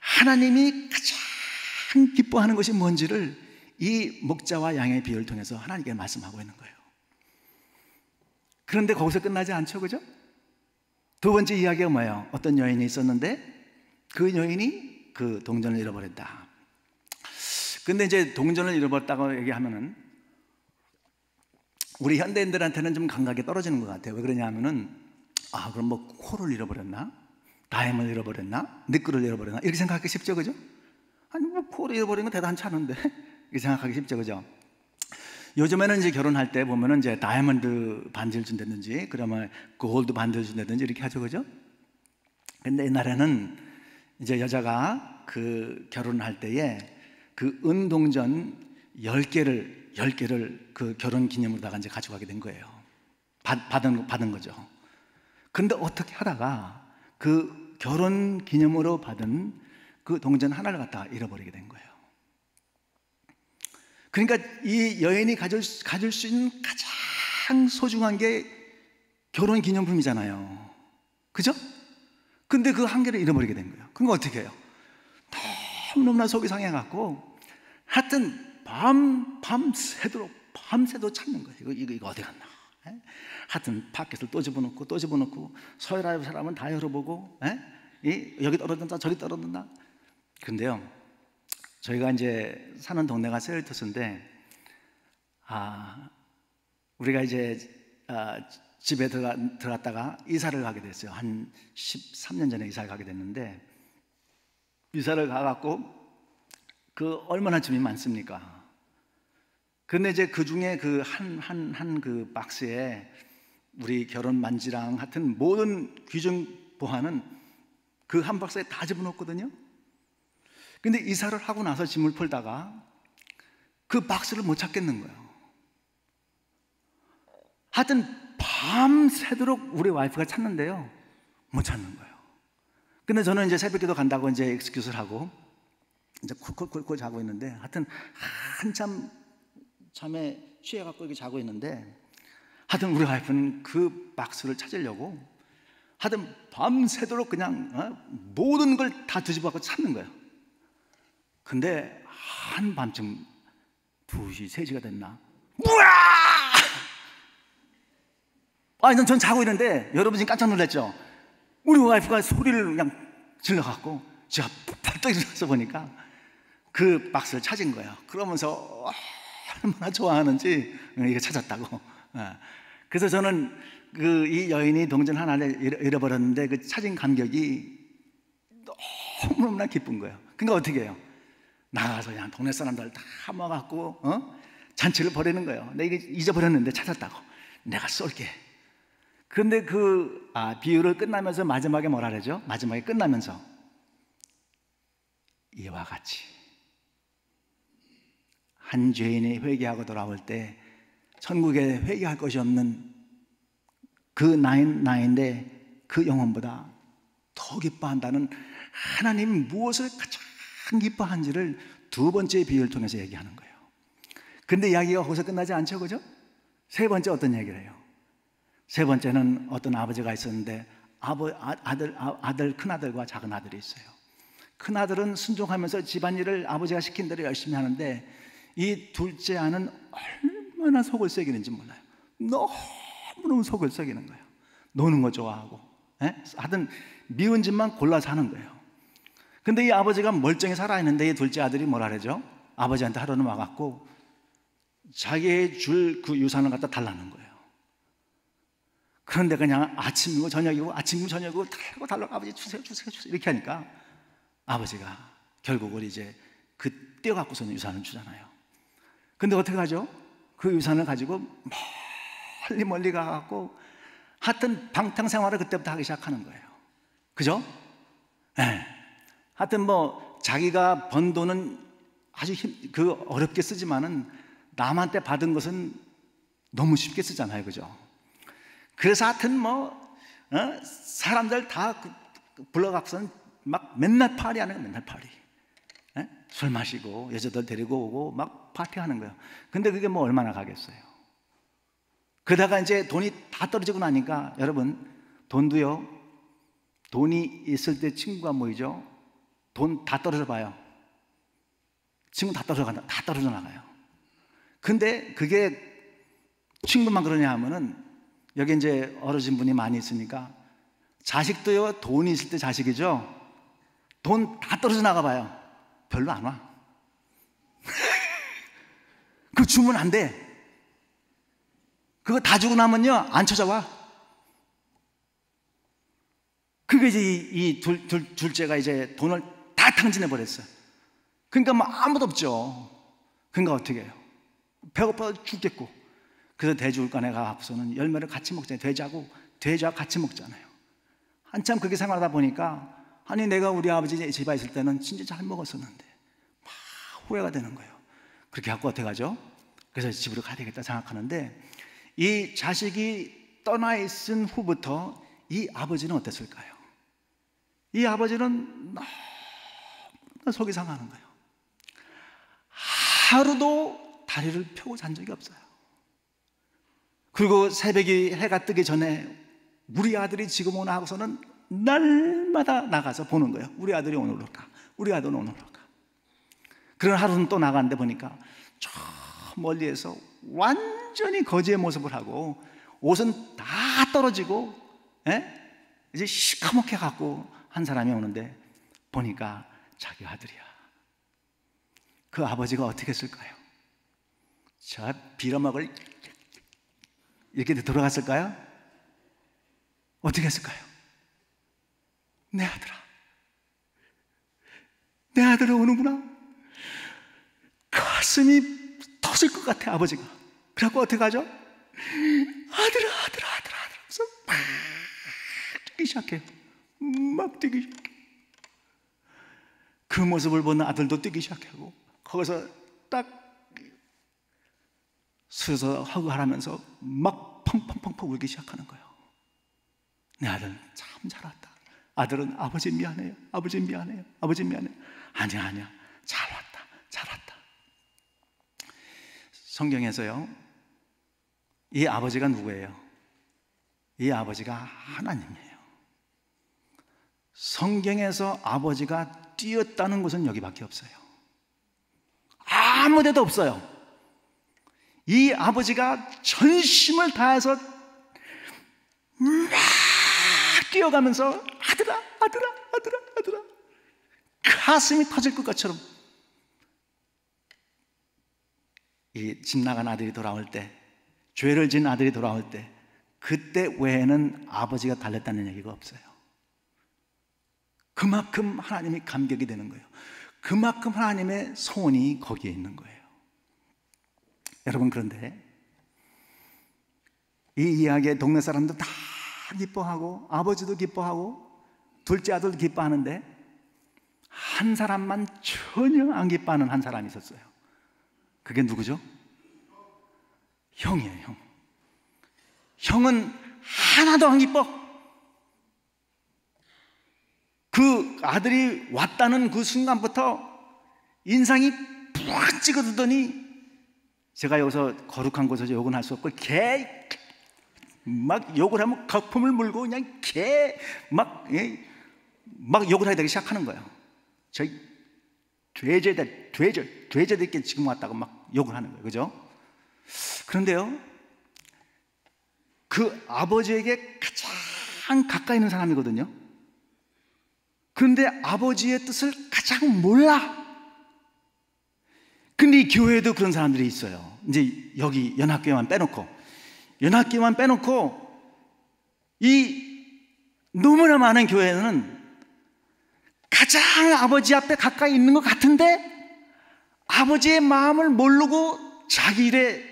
하나님이 가장 기뻐하는 것이 뭔지를 이 목자와 양의 비유를 통해서 하나님께 말씀하고 있는 거예요. 그런데 거기서 끝나지 않죠, 그죠? 두 번째 이야기가 뭐예요? 어떤 여인이 있었는데 그 여인이 그 동전을 잃어버렸다. 근데 이제 동전을 잃어버렸다고 얘기하면은 우리 현대인들한테는 좀 감각이 떨어지는 것 같아요. 왜 그러냐 하면은 그럼 뭐 코를 잃어버렸나? 다이아몬드를 잃어버렸나? 니끌을 잃어버렸나? 이렇게 생각하기 쉽죠, 그죠? 아니 뭐 코를 잃어버린 건 대단치 않은데 이렇게 생각하기 쉽죠, 그죠? 요즘에는 이제 결혼할 때 보면은 이제 다이아몬드 반지를 준다든지 그러면 골드 반지를 준다든지 이렇게 하죠, 그죠? 근데 옛날에는 이제 여자가 그 결혼할 때에 그 은동전 10개를 그 결혼 기념으로다가 이제 가져가게 된 거예요. 받은 거죠. 근데 어떻게 하다가 그 결혼 기념으로 받은 그 동전 하나를 갖다가 잃어버리게 된 거예요. 그러니까 이 여인이 가질 수 있는 가장 소중한 게 결혼 기념품이잖아요. 그죠? 근데 그 한 개를 잃어버리게 된 거예요. 그럼 어떻게 해요? 너무나 속이 상해갖고 하여튼 밤새도록 찾는 거예요. 이거 어디 갔나? 예? 하여튼 파켓을 또 집어넣고 서열할 사람은 다 열어보고, 여기 떨어진다 저기 떨어진다. 근데요, 저희가 이제 사는 동네가 세일터스인데, 우리가 이제 집에 들어갔다가 이사를 가게 됐어요. 한 13년 전에 이사를 가게 됐는데, 이사를 가갖고 얼마나 짐이 많습니까? 근데 이제 그 중에 그 박스에 우리 결혼 반지랑 하여튼 모든 귀중 보화는 그 한 박스에 다 집어넣었거든요. 근데 이사를 하고 나서 짐을 풀다가 그 박스를 못 찾겠는 거예요. 하여튼 밤새도록 우리 와이프가 찾는데요, 못 찾는 거예요. 근데 저는 이제 새벽기도 간다고 이제 엑스큐즈를 하고 이제 쿨쿨 자고 있는데, 하여튼 한참 잠에 취해갖고 이렇게 자고 있는데, 하여튼 우리 와이프는 그 박스를 찾으려고 하여튼 밤새도록 그냥 모든 걸 다 뒤집어갖고 찾는 거예요. 근데 한밤쯤 2시, 3시가 됐나? 우와! 전 자고 있는데 여러분 지금 깜짝 놀랐죠? 우리 와이프가 소리를 그냥 질러갖고 제가 벌떡 일어나서 보니까 그 박스를 찾은 거예요. 그러면서 얼마나 좋아하는지 이거 찾았다고. 그래서 저는 이 여인이 동전 하나를 잃어버렸는데 그 찾은 감격이 너무나 기쁜 거예요. 그러니까 어떻게 해요? 나가서 그냥 동네 사람들 다 모아갖고 잔치를 벌이는 거예요. 내가 잊어버렸는데 찾았다고. 내가 쏠게. 그런데 비유를 끝나면서 마지막에 뭐라 그러죠? 마지막에 끝나면서 이와 같이 한 죄인이 회개하고 돌아올 때 천국에 회개할 것이 없는 그 나인데 그 영혼보다 더 기뻐한다는, 하나님이 무엇을 가장 기뻐한지를 두 번째 비유를 통해서 얘기하는 거예요. 근데 이야기가 거기서 끝나지 않죠, 그죠? 세 번째 어떤 얘기를 해요? 세 번째는 어떤 아버지가 있었는데 큰아들과 작은 아들이 있어요. 큰아들은 순종하면서 집안일을 아버지가 시킨 대로 열심히 하는데, 이 둘째 아는 얼마나 속을 썩이는지 몰라요. 너무너무 속을 썩이는 거예요. 노는 거 좋아하고, 하여튼 미운 짓만 골라서 하는 거예요. 근데 이 아버지가 멀쩡히 살아있는데 이 둘째 아들이 뭐라 그러죠? 아버지한테 하루는 와갖고 자기의 줄 그 유산을 갖다 달라는 거예요. 그런데 그냥 아침이고 저녁이고 달라고 아버지 주세요 이렇게 하니까 아버지가 결국은 이제 그 떼어갖고서는 유산을 주잖아요. 근데 어떻게 하죠? 그 유산을 가지고 멀리 가갖고 하여튼 방탕생활을 그때부터 하기 시작하는 거예요. 그죠? 하여튼 자기가 번 돈은 아주 어렵게 쓰지만은 남한테 받은 것은 너무 쉽게 쓰잖아요. 그죠? 그래서 하여튼 사람들 다 불러갖고서는 막 맨날 파리하는 거예요. 맨날 파리. 술 마시고 여자들 데리고 오고 막 파티하는 거예요. 근데 그게 얼마나 가겠어요? 그러다가 이제 돈이 다 떨어지고 나니까, 여러분, 돈도요, 돈이 있을 때 친구가 모이죠. 돈 다 떨어져 봐요. 친구 다 떨어져 나가요. 근데 그게 친구만 그러냐 하면은, 여기 이제 어르신 분이 많이 있으니까 자식도요, 돈이 있을 때 자식이죠. 돈 다 떨어져 나가 봐요. 별로 안 와. 그거 주면 안 돼. 그거 다 주고 나면요, 안 찾아와. 그게 이제 이 둘째가 이제 돈을 다 탕진해 버렸어요. 그러니까 아무도 없죠. 그러니까 어떻게 해요? 배고파 죽겠고. 그래서 돼지울간에 가서는 열매를 같이 먹잖아요. 돼지하고 같이 먹잖아요. 한참 그렇게 생활하다 보니까, 아니 내가 우리 아버지 집에 있을 때는 진짜 잘 먹었었는데 막 후회가 되는 거예요. 그렇게 갖고 어떻게 하죠? 그래서 집으로 가야 되겠다 생각하는데, 이 자식이 떠나 있은 후부터 이 아버지는 어땠을까요? 이 아버지는 너무 속이 상하는 거예요. 하루도 다리를 펴고 잔 적이 없어요. 그리고 새벽이 해가 뜨기 전에 우리 아들이 지금 오나 하고서는 날마다 나가서 보는 거예요. 우리 아들이 오늘 올까? 우리 아들은 오늘 올까? 그런 하루는 또 나갔는데 보니까 저 멀리에서 완전히 거지의 모습을 하고 옷은 다 떨어지고, 이제 시커멓게 갖고 한 사람이 오는데 보니까 자기 아들이야. 그 아버지가 어떻게 했을까요? 저 빌어먹을 이렇게 돌아갔을까요? 어떻게 했을까요? 내 아들아, 내 아들이 오는구나. 가슴이 터질 것 같아, 아버지가. 그래갖고 어떻게 하죠? 아들아, 아들아, 아들아, 아들아 하면서 막 뛰기 시작해요. 막 뛰기 시작해. 그 모습을 보는 아들도 뛰기 시작하고, 거기서 딱 서서 허그하면서 막 펑펑펑펑 울기 시작하는 거예요. 내 아들 참 잘 왔다. 아들은 아버지 미안해요, 아버지 미안해요, 아버지 미안해요. 아니야, 아니야, 잘 왔다, 잘 왔다. 성경에서요, 이 아버지가 누구예요? 이 아버지가 하나님이에요. 성경에서 아버지가 뛰었다는 것은 여기밖에 없어요. 아무 데도 없어요. 이 아버지가 전심을 다해서 막 뛰어가면서 아들아, 아들아, 아들아, 아들아, 가슴이 터질 것처럼. 이 집 나간 아들이 돌아올 때, 죄를 지은 아들이 돌아올 때, 그때 외에는 아버지가 달랬다는 얘기가 없어요. 그만큼 하나님이 감격이 되는 거예요. 그만큼 하나님의 소원이 거기에 있는 거예요. 여러분, 그런데 이 이야기에 동네 사람도 다 기뻐하고 아버지도 기뻐하고 둘째 아들도 기뻐하는데 한 사람만 전혀 안 기뻐하는 한 사람이 있었어요. 그게 누구죠? 형이에요, 형. 형은 하나도 안 기뻐. 그 아들이 왔다는 그 순간부터 인상이 푹 찌그러더니, 제가 여기서 거룩한 곳에서 욕은 할 수 없고 개 막 욕을 하면 거품을 물고 그냥 개 막 욕을 하기 시작하는 거예요. 저희 돼지들께 지금 왔다고 막 욕을 하는 거예요. 그죠? 그런데요, 그 아버지에게 가장 가까이 있는 사람이거든요. 그런데 아버지의 뜻을 가장 몰라. 근데 이 교회에도 그런 사람들이 있어요. 이제 여기 연합교회만 빼놓고 이 너무나 많은 교회는 가장 아버지 앞에 가까이 있는 것 같은데 아버지의 마음을 모르고 자기 일에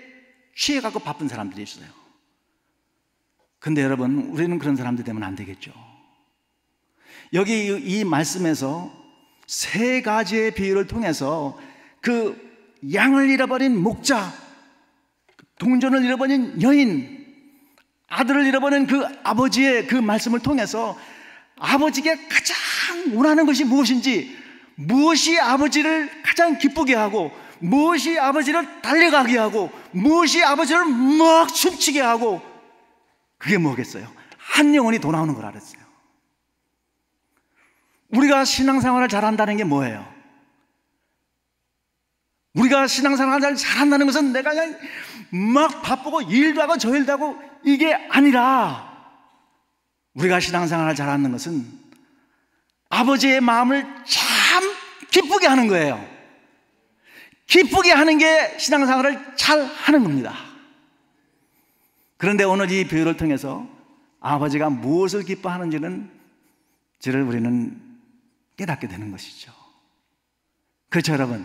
취해갖고 바쁜 사람들이 있어요. 근데 여러분, 우리는 그런 사람들 되면 안 되겠죠. 여기 이 말씀에서 세 가지의 비유를 통해서 그 양을 잃어버린 목자, 동전을 잃어버린 여인, 아들을 잃어버린 그 아버지의 그 말씀을 통해서 아버지께 가장 원하는 것이 무엇인지, 무엇이 아버지를 가장 기쁘게 하고, 무엇이 아버지를 달려가게 하고, 무엇이 아버지를 막 춤추게 하고, 그게 뭐겠어요? 한 영혼이 돌아오는 걸 알았어요. 우리가 신앙생활을 잘한다는 게 뭐예요? 우리가 신앙생활을 잘한다는 것은 내가 그냥 막 바쁘고 일도 하고 저 일도 하고 이게 아니라, 우리가 신앙생활을 잘하는 것은 아버지의 마음을 참 기쁘게 하는 거예요. 기쁘게 하는 게 신앙생활을 잘 하는 겁니다. 그런데 오늘 이 비유를 통해서 아버지가 무엇을 기뻐하는지를 우리는 깨닫게 되는 것이죠. 그렇죠, 여러분?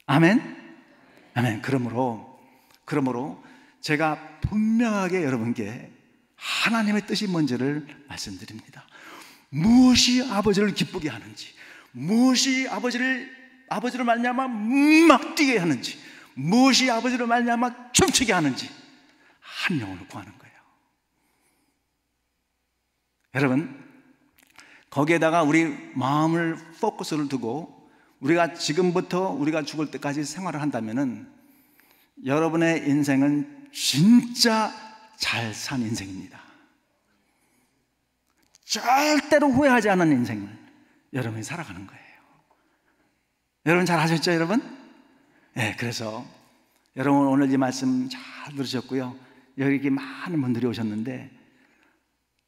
아멘? 아멘. 그러므로 제가 분명하게 여러분께 하나님의 뜻이 뭔지를 말씀드립니다. 무엇이 아버지를 기쁘게 하는지, 무엇이 아버지를 말미암아 막 뛰게 하는지, 무엇이 아버지를 말미암아 춤추게 하는지 한 영혼을 구하는 거예요. 여러분, 거기에다가 우리 마음을 포커스를 두고 우리가 지금부터 우리가 죽을 때까지 생활을 한다면은 여러분의 인생은 진짜 잘 산 인생입니다. 절대로 후회하지 않는 인생을 여러분이 살아가는 거예요. 여러분 잘 하셨죠, 여러분? 네, 그래서 여러분 오늘 이 말씀 잘 들으셨고요. 여기 많은 분들이 오셨는데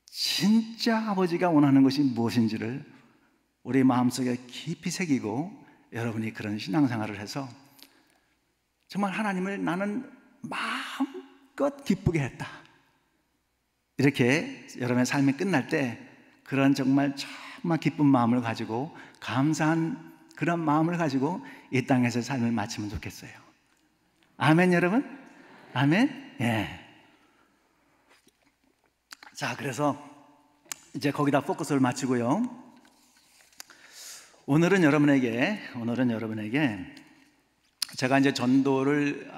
진짜 아버지가 원하는 것이 무엇인지를 우리 마음속에 깊이 새기고 여러분이 그런 신앙생활을 해서 정말 하나님을 나는 마음껏 기쁘게 했다, 이렇게 여러분의 삶이 끝날 때 그런 정말 기쁜 마음을 가지고 감사한 그런 마음을 가지고 이 땅에서 삶을 마치면 좋겠어요. 아멘, 여러분? 아멘? 예. 자, 그래서 이제 거기다 포커스를 맞추고요. 오늘은 여러분에게 제가 이제 전도를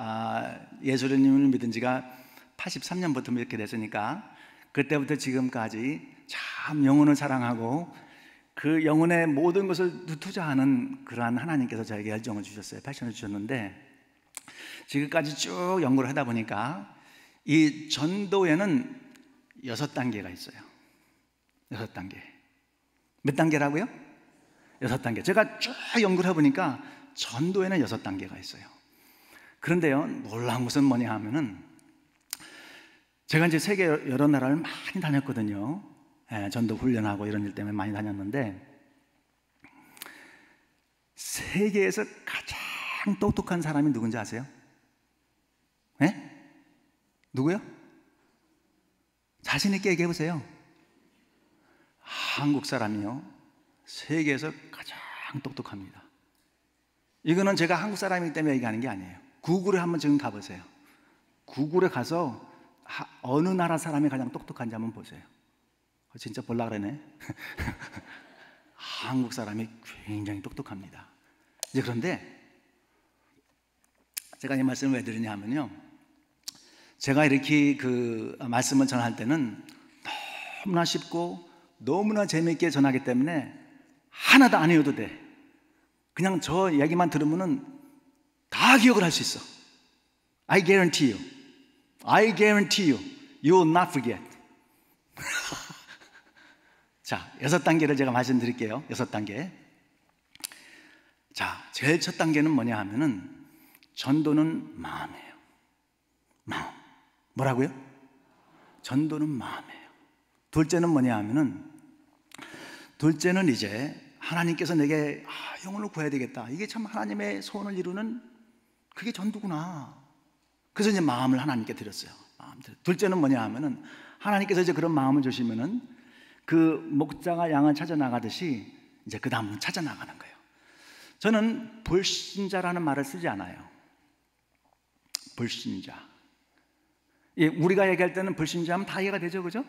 예수님을 믿은 지가 83년부터 이렇게 됐으니까 그때부터 지금까지 참 영혼을 사랑하고 그 영혼의 모든 것을 투자하는 그러한 하나님께서 저에게 열정을 주셨어요. 패션을 주셨는데 지금까지 쭉 연구를 하다 보니까 이 전도에는 6단계가 있어요. 6단계. 몇 단계라고요? 6단계. 제가 쭉 연구를 해보니까 전도에는 6단계가 있어요. 그런데요, 놀라운 것은 뭐냐 하면은 제가 이제 세계 여러 나라를 많이 다녔거든요. 예, 전도 훈련하고 이런 일 때문에 많이 다녔는데 세계에서 가장 똑똑한 사람이 누군지 아세요? 예? 누구요? 자신 있게 얘기해 보세요. 한국 사람이요, 세계에서 가장 똑똑합니다. 이거는 제가 한국 사람이기 때문에 얘기하는 게 아니에요. 구글에 한번 지금 가보세요. 구글에 가서 어느 나라 사람이 가장 똑똑한지 한번 보세요. 진짜 볼라 그러네. 한국 사람이 굉장히 똑똑합니다. 이제 그런데 제가 이 말씀을 왜 드리냐 하면요, 제가 이렇게 그 말씀을 전할 때는 너무나 쉽고 너무나 재미있게 전하기 때문에 하나도 안 외워도 돼. 그냥 저 얘기만 들으면은 다 기억을 할 수 있어. I guarantee you. I guarantee you. You will not forget. 자, 6단계를 제가 말씀드릴게요. 6단계. 자, 제일 첫 단계는 뭐냐 하면은 전도는 마음이에요. 마음. 뭐라고요? 전도는 마음이에요. 둘째는 뭐냐 하면은 둘째는 이제 하나님께서 내게 영혼을 구해야 되겠다, 이게 참 하나님의 소원을 이루는 그게 전도구나. 그래서 이제 마음을 하나님께 드렸어요. 둘째는 뭐냐 하면은 하나님께서 이제 그런 마음을 주시면은 그 목자가 양을 찾아 나가듯이 이제 그 다음은 찾아 나가는 거예요. 저는 불신자라는 말을 쓰지 않아요. 불신자. 예, 우리가 얘기할 때는 불신자하면 다 이해가 되죠, 그죠?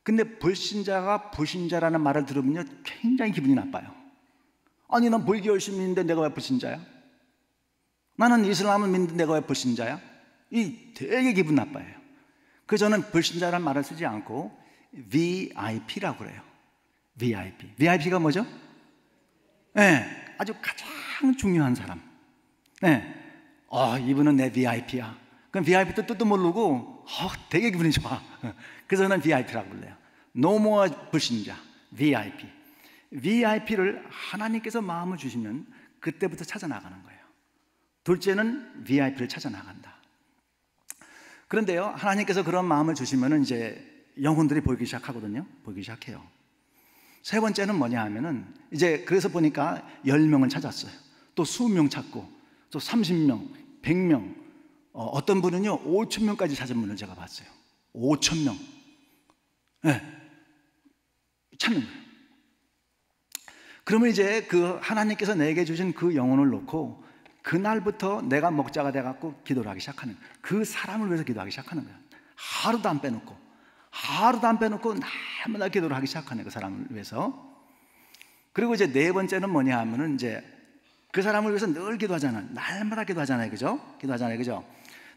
근데 불신자가 불신자라는 말을 들으면요 굉장히 기분이 나빠요. 아니, 난 불교 열심히 믿는데 내가 왜 불신자야? 나는 이슬람을 믿는데 내가 왜 불신자야? 이 되게 기분 나빠요. 그래서 저는 불신자라는 말을 쓰지 않고 VIP라고 그래요. VIP. VIP가 뭐죠? 네, 아주 가장 중요한 사람. 네, 이분은 내 VIP야. 그럼 VIP 뜻도 모르고 되게 기분이 좋아. 그래서 저는 VIP라고 불러요. No more 불신자. VIP. VIP를 하나님께서 마음을 주시면 그때부터 찾아 나가는 거예요. 둘째는 VIP를 찾아 나간다. 그런데요, 하나님께서 그런 마음을 주시면 이제 영혼들이 보이기 시작하거든요. 보이기 시작해요. 세 번째는 뭐냐 하면은 이제 그래서 보니까 10명을 찾았어요. 또 20명 찾고 또 30명, 100명, 어떤 분은요 5,000명까지 찾은 분을 제가 봤어요. 5,000명. 네, 찾는 거예요. 그러면 이제 그 하나님께서 내게 주신 그 영혼을 놓고 그날부터 내가 목자가 돼갖고 기도를 하기 시작하는 거예요. 그 사람을 위해서 기도하기 시작하는 거예요. 하루도 안 빼놓고 날마다 기도를 하기 시작하는 거예요. 그 사람을 위해서. 그리고 이제 네 번째는 뭐냐 하면은 이제 그 사람을 위해서 늘 기도하잖아요. 날마다 기도하잖아요. 그죠? 기도하잖아요. 그죠?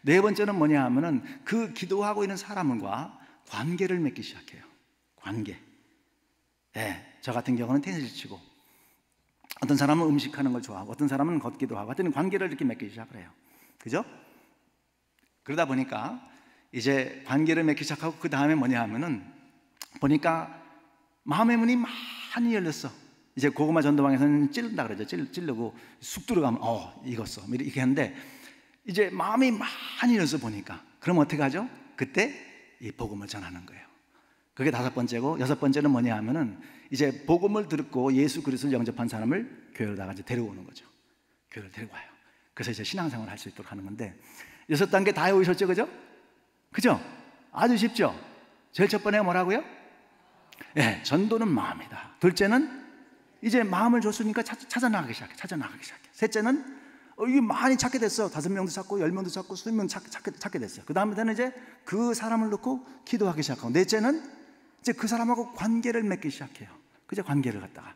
네 번째는 뭐냐 하면은 그 기도하고 있는 사람과 관계를 맺기 시작해요. 관계. 네, 저 같은 경우는 테니스를 치고, 어떤 사람은 음식하는 걸 좋아하고, 어떤 사람은 걷기도 하고, 하여튼 관계를 이렇게 맺기 시작을 해요. 그죠? 그러다 보니까 이제 관계를 맺기 시작하고, 그 다음에 뭐냐 하면은 보니까 마음의 문이 많이 열렸어. 이제 고구마 전도방에서는 찌른다 그러죠. 찌르고 쑥 들어가면 익었어 이렇게 하는데, 이제 마음이 많이 잃어서 보니까 그럼 어떻게 하죠? 그때 이 복음을 전하는 거예요. 그게 5번째고, 6번째는 뭐냐 하면은 이제 복음을 듣고 예수 그리스도를 영접한 사람을 교회로다가 이제 데려오는 거죠. 교회를 데리고 와요. 그래서 이제 신앙생활을 할 수 있도록 하는 건데, 6단계 다 해오셨죠? 그죠? 아주 쉽죠? 제일 첫 번째가 뭐라고요? 네, 전도는 마음이다. 둘째는 이제 마음을 줬으니까 찾아나가기 시작해. 셋째는 이게 많이 찾게 됐어. 5명도 찾고 10명도 찾고 20명 찾게 됐어요. 그 다음에는 이제 그 사람을 놓고 기도하기 시작하고, 넷째는 이제 그 사람하고 관계를 맺기 시작해요. 그제 관계를 갖다가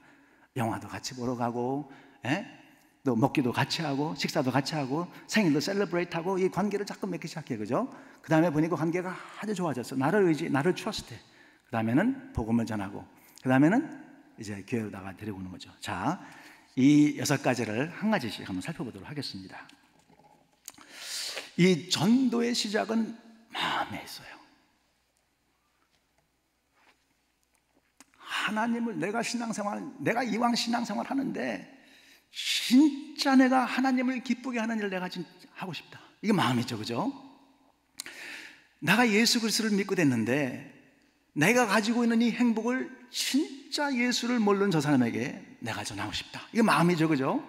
영화도 같이 보러 가고, 또 먹기도 같이 하고, 식사도 같이 하고, 생일도 셀러브레이트 하고, 이 관계를 자꾸 맺기 시작해요. 그죠? 그 다음에 보니까 관계가 아주 좋아졌어. 나를 트러스트해. 그 다음에는 복음을 전하고, 그 다음에는 이제 교회로다가 데려오는 거죠. 자, 이 6가지를 한 가지씩 한번 살펴보도록 하겠습니다. 이 전도의 시작은 마음에 있어요. 하나님을 내가 이왕 신앙생활 하는데 진짜 내가 하나님을 기쁘게 하는 일을 내가 진짜 하고 싶다. 이게 마음이죠. 그죠? 내가 예수 그리스도를 믿고 됐는데 내가 가지고 있는 이 행복을 진짜 예수를 모르는 저 사람에게 내가 전하고 싶다. 이게 마음이죠. 그죠?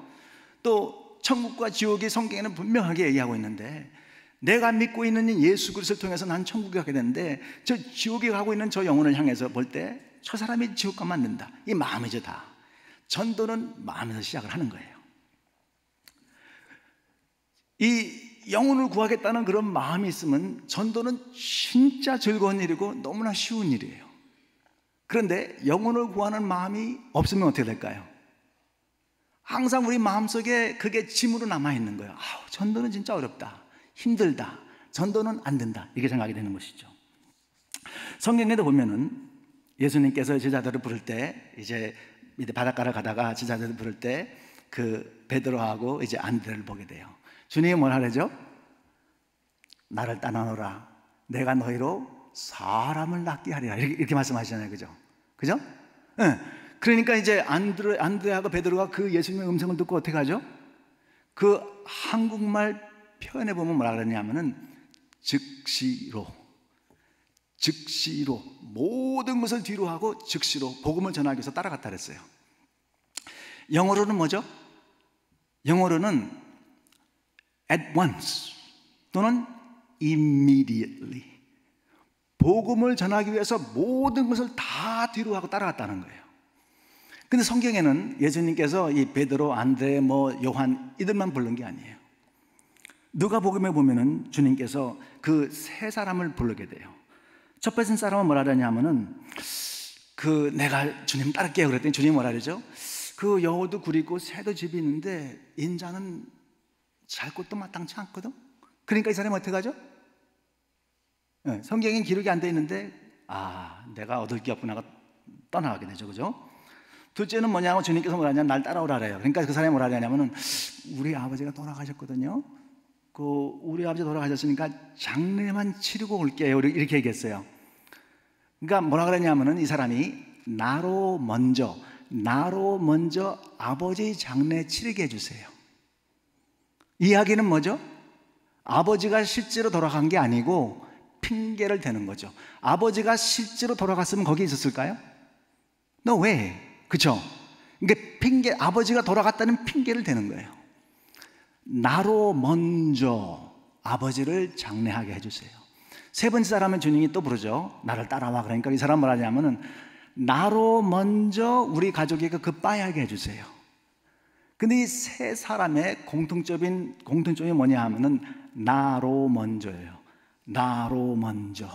또 천국과 지옥이 성경에는 분명하게 얘기하고 있는데, 내가 믿고 있는 이 예수 그리스도를 통해서 난 천국에 가게 되는데 저 지옥에 가고 있는 저 영혼을 향해서 볼 때 저 사람이 지옥 가면 안 된다. 이 마음이죠. 다 전도는 마음에서 시작을 하는 거예요. 이 영혼을 구하겠다는 그런 마음이 있으면 전도는 진짜 즐거운 일이고 너무나 쉬운 일이에요. 그런데 영혼을 구하는 마음이 없으면 어떻게 될까요? 항상 우리 마음속에 그게 짐으로 남아있는 거예요. 전도는 진짜 어렵다, 힘들다, 전도는 안 된다, 이렇게 생각이 되는 것이죠. 성경에도 보면은 예수님께서 제자들을 부를 때, 이제 바닷가를 가다가 제자들을 부를 때 그 베드로하고 이제 안드레를 보게 돼요. 주님이 뭐라 그러죠? 나를 따라오라, 내가 너희로 사람을 낫게 하리라, 이렇게 말씀하시잖아요. 그죠? 네. 그러니까 이제 안드레하고 베드로가 그 예수님의 음성을 듣고 어떻게 하죠? 그 한국말 표현해 보면 뭐라 그러냐면은 즉시로 모든 것을 뒤로 하고 즉시로 복음을 전하기 위해서 따라갔다 그랬어요. 영어로는 뭐죠? 영어로는 at once 또는 immediately, 복음을 전하기 위해서 모든 것을 다 뒤로 하고 따라갔다는 거예요. 근데 성경에는 예수님께서 이 베드로, 안드레, 요한 이들만 부른 게 아니에요. 누가복음에 보면은 주님께서 그 세 사람을 부르게 돼요. 첫 번째 사람은 뭐라 그러냐면은 내가 주님 따를게요 그랬더니 주님이 뭐라 그러죠? 그 여호도 구리고 새도 집이 있는데 인자는 잘 곳도 마땅치 않거든. 그러니까 이 사람이 어떻게 하죠? 네, 성경엔 기록이 안 돼 있는데 내가 얻을 게 없구나 하고 떠나가게 되죠. 그죠? 둘째는 뭐냐면 주님께서 뭐라 하냐면 날 따라오라 그래요. 그러니까 그 사람이 뭐라 하냐면은 우리 아버지가 돌아가셨거든요. 우리 아버지 돌아가셨으니까 장례만 치르고 올게요, 이렇게 얘기했어요. 그러니까 뭐라 그러냐면은 이 사람이 나로 먼저 아버지 장례 치르게 해주세요. 이야기는 뭐죠? 아버지가 실제로 돌아간 게 아니고 핑계를 대는 거죠. 아버지가 실제로 돌아갔으면 거기 있었을까요? No way. 그쵸? 그러니까 아버지가 돌아갔다는 핑계를 대는 거예요. 나로 먼저 아버지를 장례하게 해주세요. 세 번째 사람은 주님이 또 부르죠. 나를 따라와. 그러니까 이 사람은 뭐라 하냐면은 나로 먼저 우리 가족에게 급바하게 해주세요. 근데 이 세 사람의 공통점이 뭐냐 하면은 나로 먼저예요. 나로 먼저.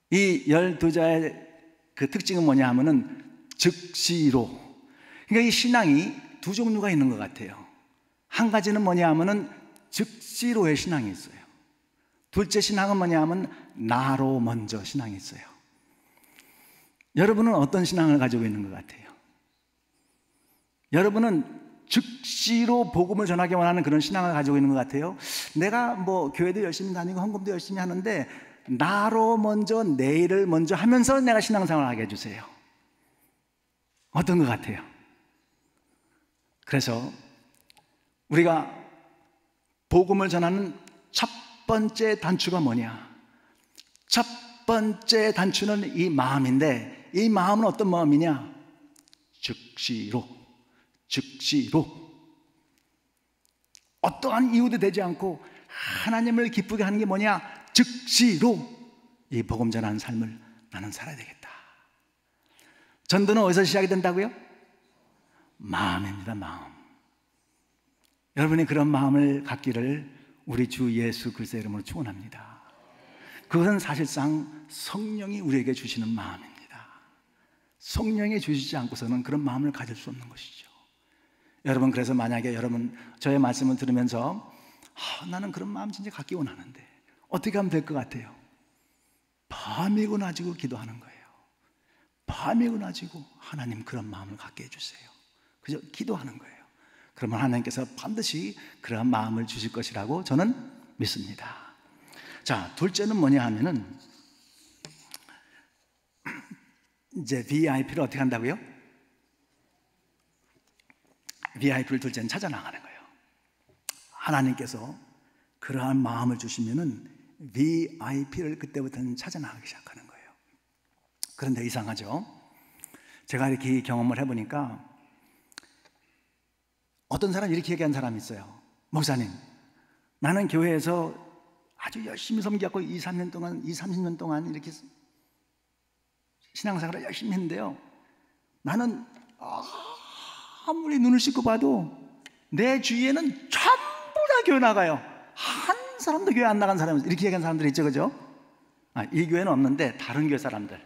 이 12자의 그 특징은 뭐냐 하면은 즉시로. 그러니까 이 신앙이 두 종류가 있는 것 같아요. 한 가지는 뭐냐 하면은 즉시로의 신앙이 있어요. 둘째 신앙은 뭐냐 하면 나로 먼저 신앙이 있어요. 여러분은 어떤 신앙을 가지고 있는 것 같아요? 여러분은 즉시로 복음을 전하기 원하는 그런 신앙을 가지고 있는 것 같아요? 내가 교회도 열심히 다니고 헌금도 열심히 하는데 나로 먼저, 내일을 먼저 하면서 내가 신앙생활을 하게 해주세요. 어떤 것 같아요? 그래서 우리가 복음을 전하는 첫 번째 단추가 뭐냐? 첫 번째 단추는 이 마음인데, 이 마음은 어떤 마음이냐? 즉시로 어떠한 이유도 되지 않고 하나님을 기쁘게 하는 게 뭐냐? 즉시로 이 복음 전하는 삶을 나는 살아야 되겠다. 전도는 어디서 시작이 된다고요? 마음입니다. 마음. 여러분이 그런 마음을 갖기를 우리 주 예수 그리스도의 이름으로 축원합니다. 그것은 사실상 성령이 우리에게 주시는 마음입니다. 성령이 주시지 않고서는 그런 마음을 가질 수 없는 것이죠. 여러분, 그래서 만약에 여러분 저의 말씀을 들으면서 나는 그런 마음 진짜 갖기 원하는데 어떻게 하면 될 것 같아요? 밤이고 낮이고 기도하는 거예요. 밤이고 낮이고 하나님 그런 마음을 갖게 해주세요. 그저 기도하는 거예요. 그러면 하나님께서 반드시 그런 마음을 주실 것이라고 저는 믿습니다. 자, 둘째는 뭐냐 하면은 이제 VIP를 어떻게 한다고요? VIP를 둘째는 찾아 나가는 거예요. 하나님께서 그러한 마음을 주시면은 VIP를 그때부터는 찾아 나가기 시작하는 거예요. 그런데 이상하죠? 제가 이렇게 경험을 해보니까 어떤 사람이 이렇게 얘기한 사람이 있어요. 목사님, 나는 교회에서 아주 열심히 섬기고 30년 동안 이렇게 신앙생활을 열심히 했는데요, 나는 아무리 눈을 씻고 봐도 내 주위에는 전부 다 교회 나가요. 한 사람도 교회 안 나간 사람이, 이렇게 얘기하는 사람들이 있죠, 그죠? 이 교회는 없는데 다른 교회 사람들,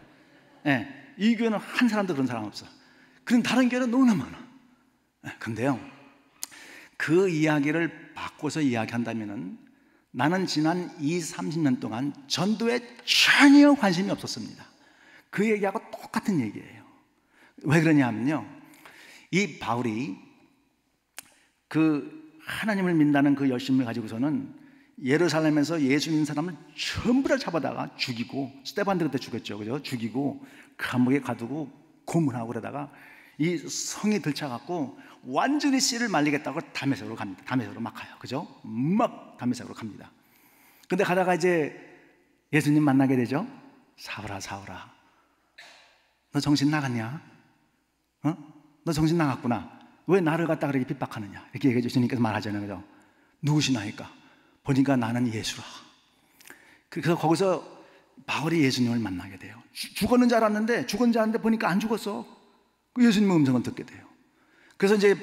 이 교회는 한 사람도 그런 사람 없어. 그럼 다른 교회는 너무나 많아. 근데요, 그 이야기를 바꿔서 이야기한다면은 나는 지난 30년 동안 전도에 전혀 관심이 없었습니다. 그 얘기하고 똑같은 얘기예요. 왜 그러냐면요, 이 바울이 그 하나님을 믿는다는 그 열심을 가지고서는 예루살렘에서 예수 믿는 사람을 전부 다 잡아다가 죽이고, 스데반도 그때 죽였죠, 그죠? 죽이고 감옥에 가두고 고문하고 그러다가 이 성이 들쳐갖고 완전히 씨를 말리겠다고 다메섹으로 갑니다. 다메섹으로 막 가요, 그죠? 막 다메섹으로 갑니다. 근데 가다가 이제 예수님 만나게 되죠. 사울아, 사울아, 너 정신 나갔냐? 너 정신 나갔구나. 왜 나를 갖다 그렇게 핍박하느냐? 이렇게 얘기해 주시니까 말하잖아요, 그죠? 누구시나이까? 보니까 나는 예수라. 그래서 거기서 바울이 예수님을 만나게 돼요. 죽었는 줄 알았는데 보니까 안 죽었어. 그 예수님의 음성을 듣게 돼요. 그래서 이제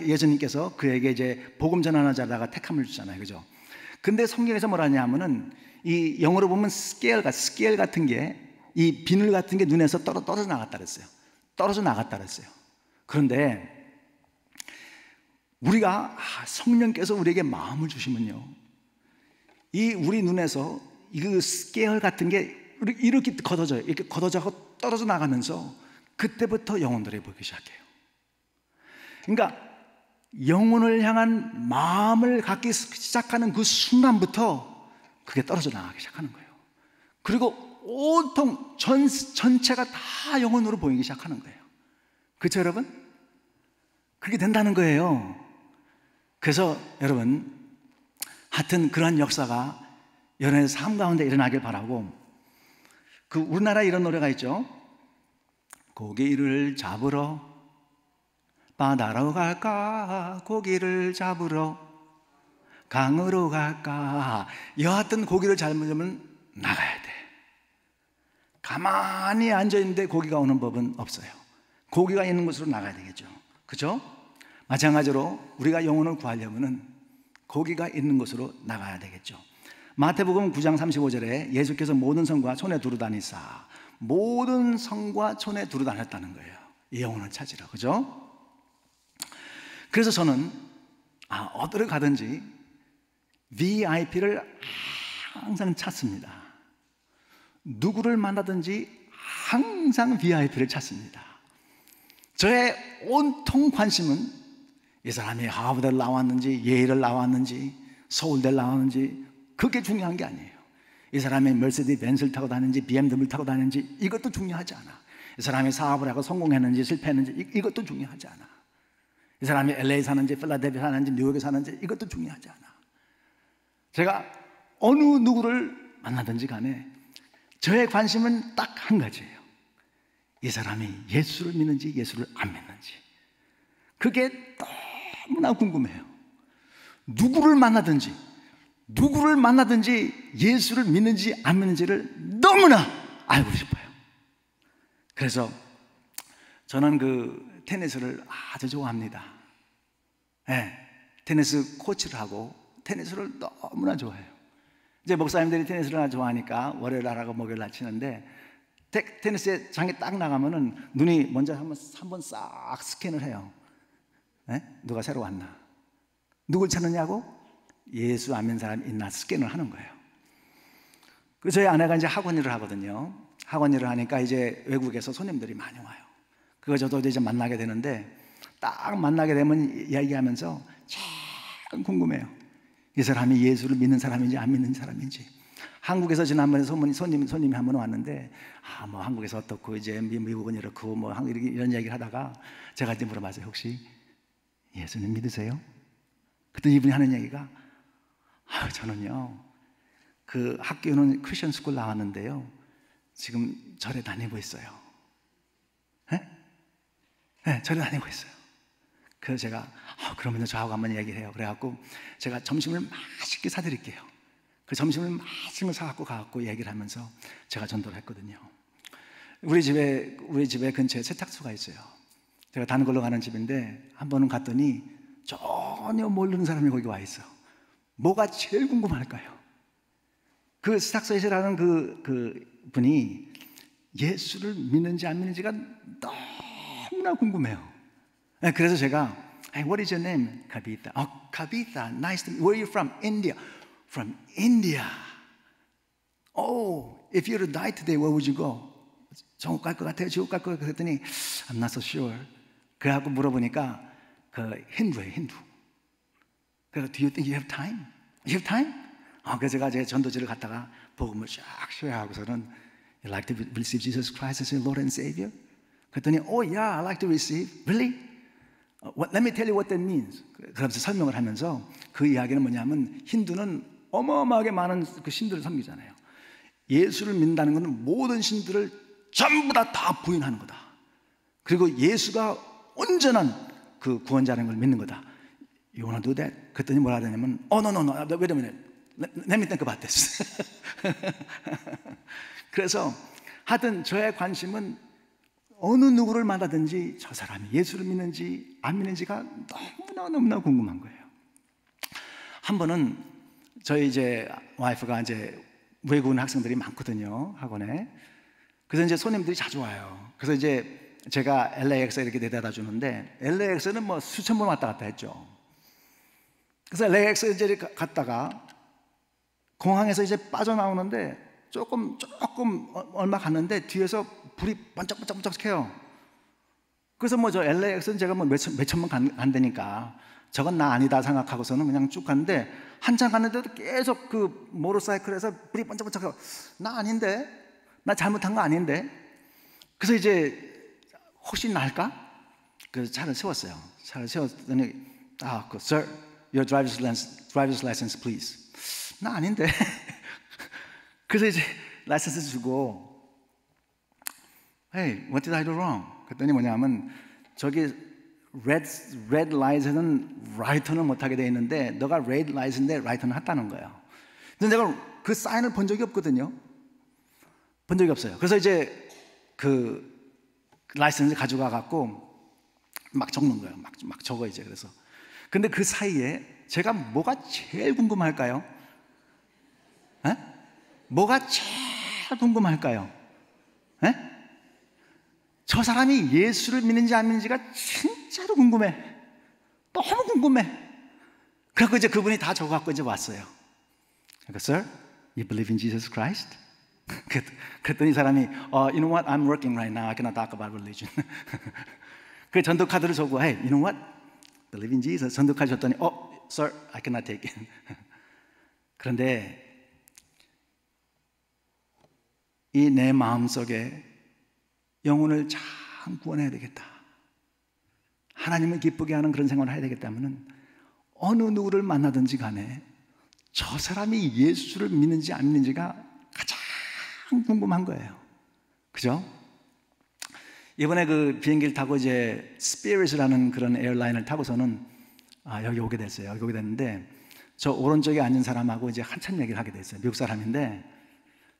예수님께서 그에게 이제 복음 전하는 자다가 택함을 주잖아요, 그죠? 근데 성경에서 뭐라 하냐면은 이 영어로 보면 스케일 같은 게, 이 비늘 같은 게 눈에서 떨어져 나갔다 그랬어요. 떨어져 나갔다 그랬어요. 그런데 우리가 성령께서 우리에게 마음을 주시면요, 이 우리 눈에서 이 스케일 같은 게 이렇게 걷어져요. 이렇게 걷어져서 떨어져 나가면서 그때부터 영혼들이 보이기 시작해요. 그러니까 영혼을 향한 마음을 갖기 시작하는 그 순간부터 그게 떨어져 나가기 시작하는 거예요. 그리고 온통 전체가 다 영혼으로 보이기 시작하는 거예요. 그렇죠, 여러분? 그렇게 된다는 거예요. 그래서 여러분, 하여튼 그러한 역사가 여러분의 삶 가운데 일어나길 바라고, 그 우리나라에 이런 노래가 있죠. 고기를 잡으러 바다로 갈까, 고기를 잡으러 강으로 갈까. 여하튼 고기를 잡으려면 나가야 돼. 가만히 앉아있는데 고기가 오는 법은 없어요. 고기가 있는 곳으로 나가야 되겠죠, 그렇죠? 마찬가지로 우리가 영혼을 구하려면 고기가 있는 곳으로 나가야 되겠죠. 마태복음 9장 35절에 예수께서 모든 성과 촌에 두루 다니사, 모든 성과 촌에 두루 다녔다는 거예요. 이 영혼을 찾으러, 그죠? 그래서 저는 어디를 가든지 VIP를 항상 찾습니다. 누구를 만나든지 항상 VIP를 찾습니다. 저의 온통 관심은 이 사람이 하버드를 나왔는지, 예일을 나왔는지, 서울대를 나왔는지, 그게 중요한 게 아니에요. 이 사람이 멀세디 벤츠를 타고 다니는지 BMW를 타고 다니는지 이것도 중요하지 않아. 이 사람이 사업을 하고 성공했는지 실패했는지 이것도 중요하지 않아. 이 사람이 LA 사는지 필라델피아 사는지 뉴욕에 사는지 이것도 중요하지 않아. 제가 어느 누구를 만나든지 간에 저의 관심은 딱 한 가지예요. 이 사람이 예수를 믿는지 예수를 안 믿는지. 그게 너무나 궁금해요. 누구를 만나든지 예수를 믿는지 안 믿는지를 너무나 알고 싶어요. 그래서 저는 그 테니스를 아주 좋아합니다. 네, 테니스 코치를 하고 테니스를 너무나 좋아해요. 이제 목사님들이 테니스를 좋아하니까 월요일 날하고 목요일 날 치는데 테니스에 장에 딱 나가면은 눈이 먼저 한번 싹 스캔을 해요. 네? 누가 새로 왔나? 누굴 찾느냐고? 예수 안 믿는 사람이 있나 스캔을 하는 거예요. 그 저희 아내가 이제 학원 일을 하거든요. 학원 일을 하니까 이제 외국에서 손님들이 많이 와요. 그거 저도 이제 만나게 되는데 딱 만나게 되면 이야기하면서 참 궁금해요. 이 사람이 예수를 믿는 사람인지 안 믿는 사람인지. 한국에서 지난번에 손님이 한 번 왔는데 뭐 한국에서 어떻고 이제 미국은 이렇고 뭐 이런 얘기를 하다가 제가 이제 물어봤어요. 혹시 예수님 믿으세요? 그랬더니 이분이 하는 얘기가 저는요 그 학교는 크리스천 스쿨 나왔는데요 지금 절에 다니고 있어요. 네, 절에 다니고 있어요. 그래서 제가 그러면 저하고 한번 얘기를 해요. 그래갖고 제가 점심을 맛있게 사드릴게요. 그 점심을 맛있게 사갖고 가갖고 얘기를 하면서 제가 전도를 했거든요. 우리 집에 근처에 세탁소가 있어요. 제가 단골로 가는 집인데 한 번은 갔더니 전혀 모르는 사람이 거기 와 있어. 뭐가 제일 궁금할까요? 그 세탁소에 일하는 그 분이 예수를 믿는지 안 믿는지가 너무나 궁금해요. 그래서 제가 What is your name? Kavitha. Kavitha, nice to meet you. Where are you from? India. From India. If you were to die today, where would you go? 천국 갈 것 같아요? 지옥 갈 것 같아요? 그랬더니 I'm not so sure. 그래갖고 물어보니까 그 힌두예요, 힌두. 그래서 Do you think you have time? You have time? 그래서 제가 제 전도지를 갔다가 복음을 쫙 쉐어하고서는 You like to receive Jesus Christ as your Lord and Savior? 그랬더니 yeah, I like to receive. Really? Let me tell you what that means. 그러면서 설명을 하면서 그 이야기는 뭐냐면 힌두는 어마어마하게 많은 그 신들을 섬기잖아요. 예수를 믿는다는 것은 모든 신들을 전부 다 부인하는 거다. 그리고 예수가 온전한 그 구원자라는 걸 믿는 거다. You wanna do that? 그랬더니 뭐라 하냐면 no, wait a minute. Let me think about this. 그래서 하여튼 저의 관심은 어느 누구를 만나든지 저 사람이 예수를 믿는지 안 믿는지가 너무나 궁금한 거예요. 한 번은 저희 이제 와이프가 이제 외국인 학생들이 많거든요, 학원에. 그래서 이제 손님들이 자주 와요. 그래서 이제 제가 LAX에 이렇게 내려다 주는데 LAX는 뭐 수천 번 왔다 갔다 했죠. 그래서 LAX에 이제 갔다가 공항에서 이제 빠져나오는데 조금 얼마 갔는데 뒤에서 불이 번쩍번쩍 켜요. 그래서 뭐 저 LAX는 제가 뭐 몇천 번 간다니까 저건 나 아니다 생각하고서는 그냥 쭉 갔는데 한참 갔는데도 계속 그 모터사이클에서 불이 번쩍번쩍 켜요. 나 아닌데? 나 잘못한 거 아닌데? 그래서 이제 혹시 날까? 그래서 차를 세웠어요. 차를 세웠더니 Sir, your driver's license please. 나 아닌데? 그래서 이제 라이센스 주고 Hey, what did I do wrong? 그랬더니 뭐냐면 저기 red light에는 라이터는 못하게 돼 있는데 너가 red light인데 라이터는 했다는 거예요. 근데 내가 그 사인을 본 적이 없거든요. 본 적이 없어요. 그래서 이제 그 라이센스 가져가 갖고 막 적는 거예요. 막 적어 이제. 그래서 근데 그 사이에 제가 뭐가 제일 궁금할까요? 뭐가 제일 궁금할까요? 저 사람이 예수를 믿는지 안 믿는지가 진짜로 궁금해. 너무 궁금해. 그래서 이제 그분이 다 적어갖고 이제 왔어요. 그러니까, Sir, you believe in Jesus Christ? 그랬더니 이 사람이 You know what? I'm working right now. I cannot talk about religion. 그 전도 카드를 적고 Hey, you know what? Believe in Jesus. 전도 카드 줬더니 Sir, I cannot take it. 그런데 이 내 마음속에 영혼을 참 구원해야 되겠다, 하나님을 기쁘게 하는 그런 생활을 해야 되겠다면 어느 누구를 만나든지 간에 저 사람이 예수를 믿는지 안 믿는지가 가장 궁금한 거예요. 그죠? 이번에 그 비행기를 타고 이제 스피릿이라는 그런 에어라인을 타고서는 여기 오게 됐어요. 여기 오게 됐는데 저 오른쪽에 앉은 사람하고 이제 한참 얘기를 하게 됐어요. 미국 사람인데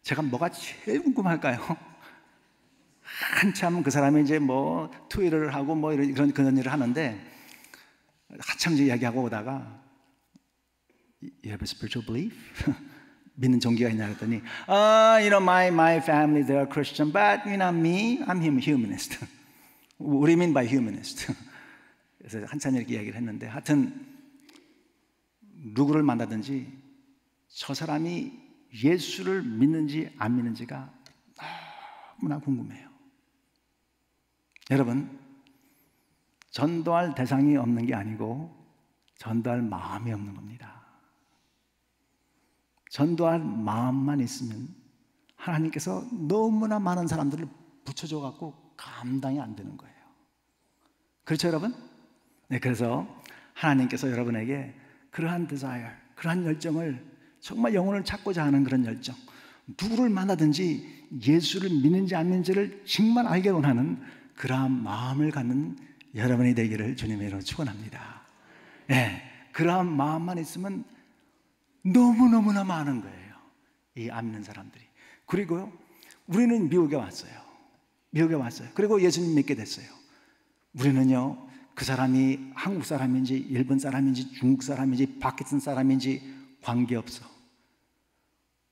제가 뭐가 제일 궁금할까요? 한참 그 사람이 이제 뭐 트위터를 하고 뭐 그런 일을 하는데 한참 이제 이야기하고 오다가 You have a spiritual belief? 믿는 종교가 있냐 그랬더니 you know my family they are Christian but you know me I'm humanist. What do you mean by humanist? 그래서 한참 이렇게 이야기를 했는데 하여튼 누구를 만나든지 저 사람이 예수를 믿는지 안 믿는지가 너무나 궁금해요. 여러분, 전도할 대상이 없는 게 아니고 전도할 마음이 없는 겁니다. 전도할 마음만 있으면 하나님께서 너무나 많은 사람들을 붙여줘 갖고 감당이 안 되는 거예요. 그렇죠, 여러분? 네, 그래서 하나님께서 여러분에게 그러한 desire, 그러한 열정을, 정말 영혼을 찾고자 하는 그런 열정, 누구를 만나든지 예수를 믿는지 안 믿는지를 정말 알게 원하는 그러한 마음을 갖는 여러분이 되기를 주님의 이름으로 축원합니다. 네, 그러한 마음만 있으면 너무너무나 많은 거예요, 이 안 믿는 사람들이. 그리고요, 우리는 미국에 왔어요. 미국에 왔어요. 그리고 예수님 믿게 됐어요. 우리는요, 그 사람이 한국 사람인지 일본 사람인지 중국 사람인지 파키스탄 사람인지 관계없어.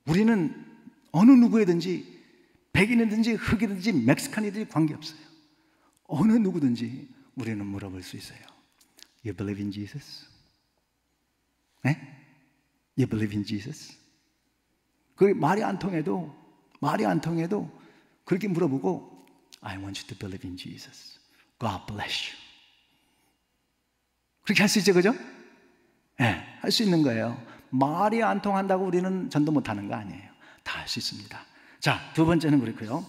우리는 어느 누구이든지 백인이든지 흑이든지 멕시칸이든지 관계없어요. 어느 누구든지 우리는 물어볼 수 있어요. You believe in Jesus? 네? You believe in Jesus? 그 말이 안 통해도 그렇게 물어보고 I want you to believe in Jesus. God bless you. 그렇게 할 수 있죠, 그죠? 네, 할 수 있는 거예요. 말이 안 통한다고 우리는 전도 못하는 거 아니에요. 다 할 수 있습니다. 자, 두 번째는 그렇고요.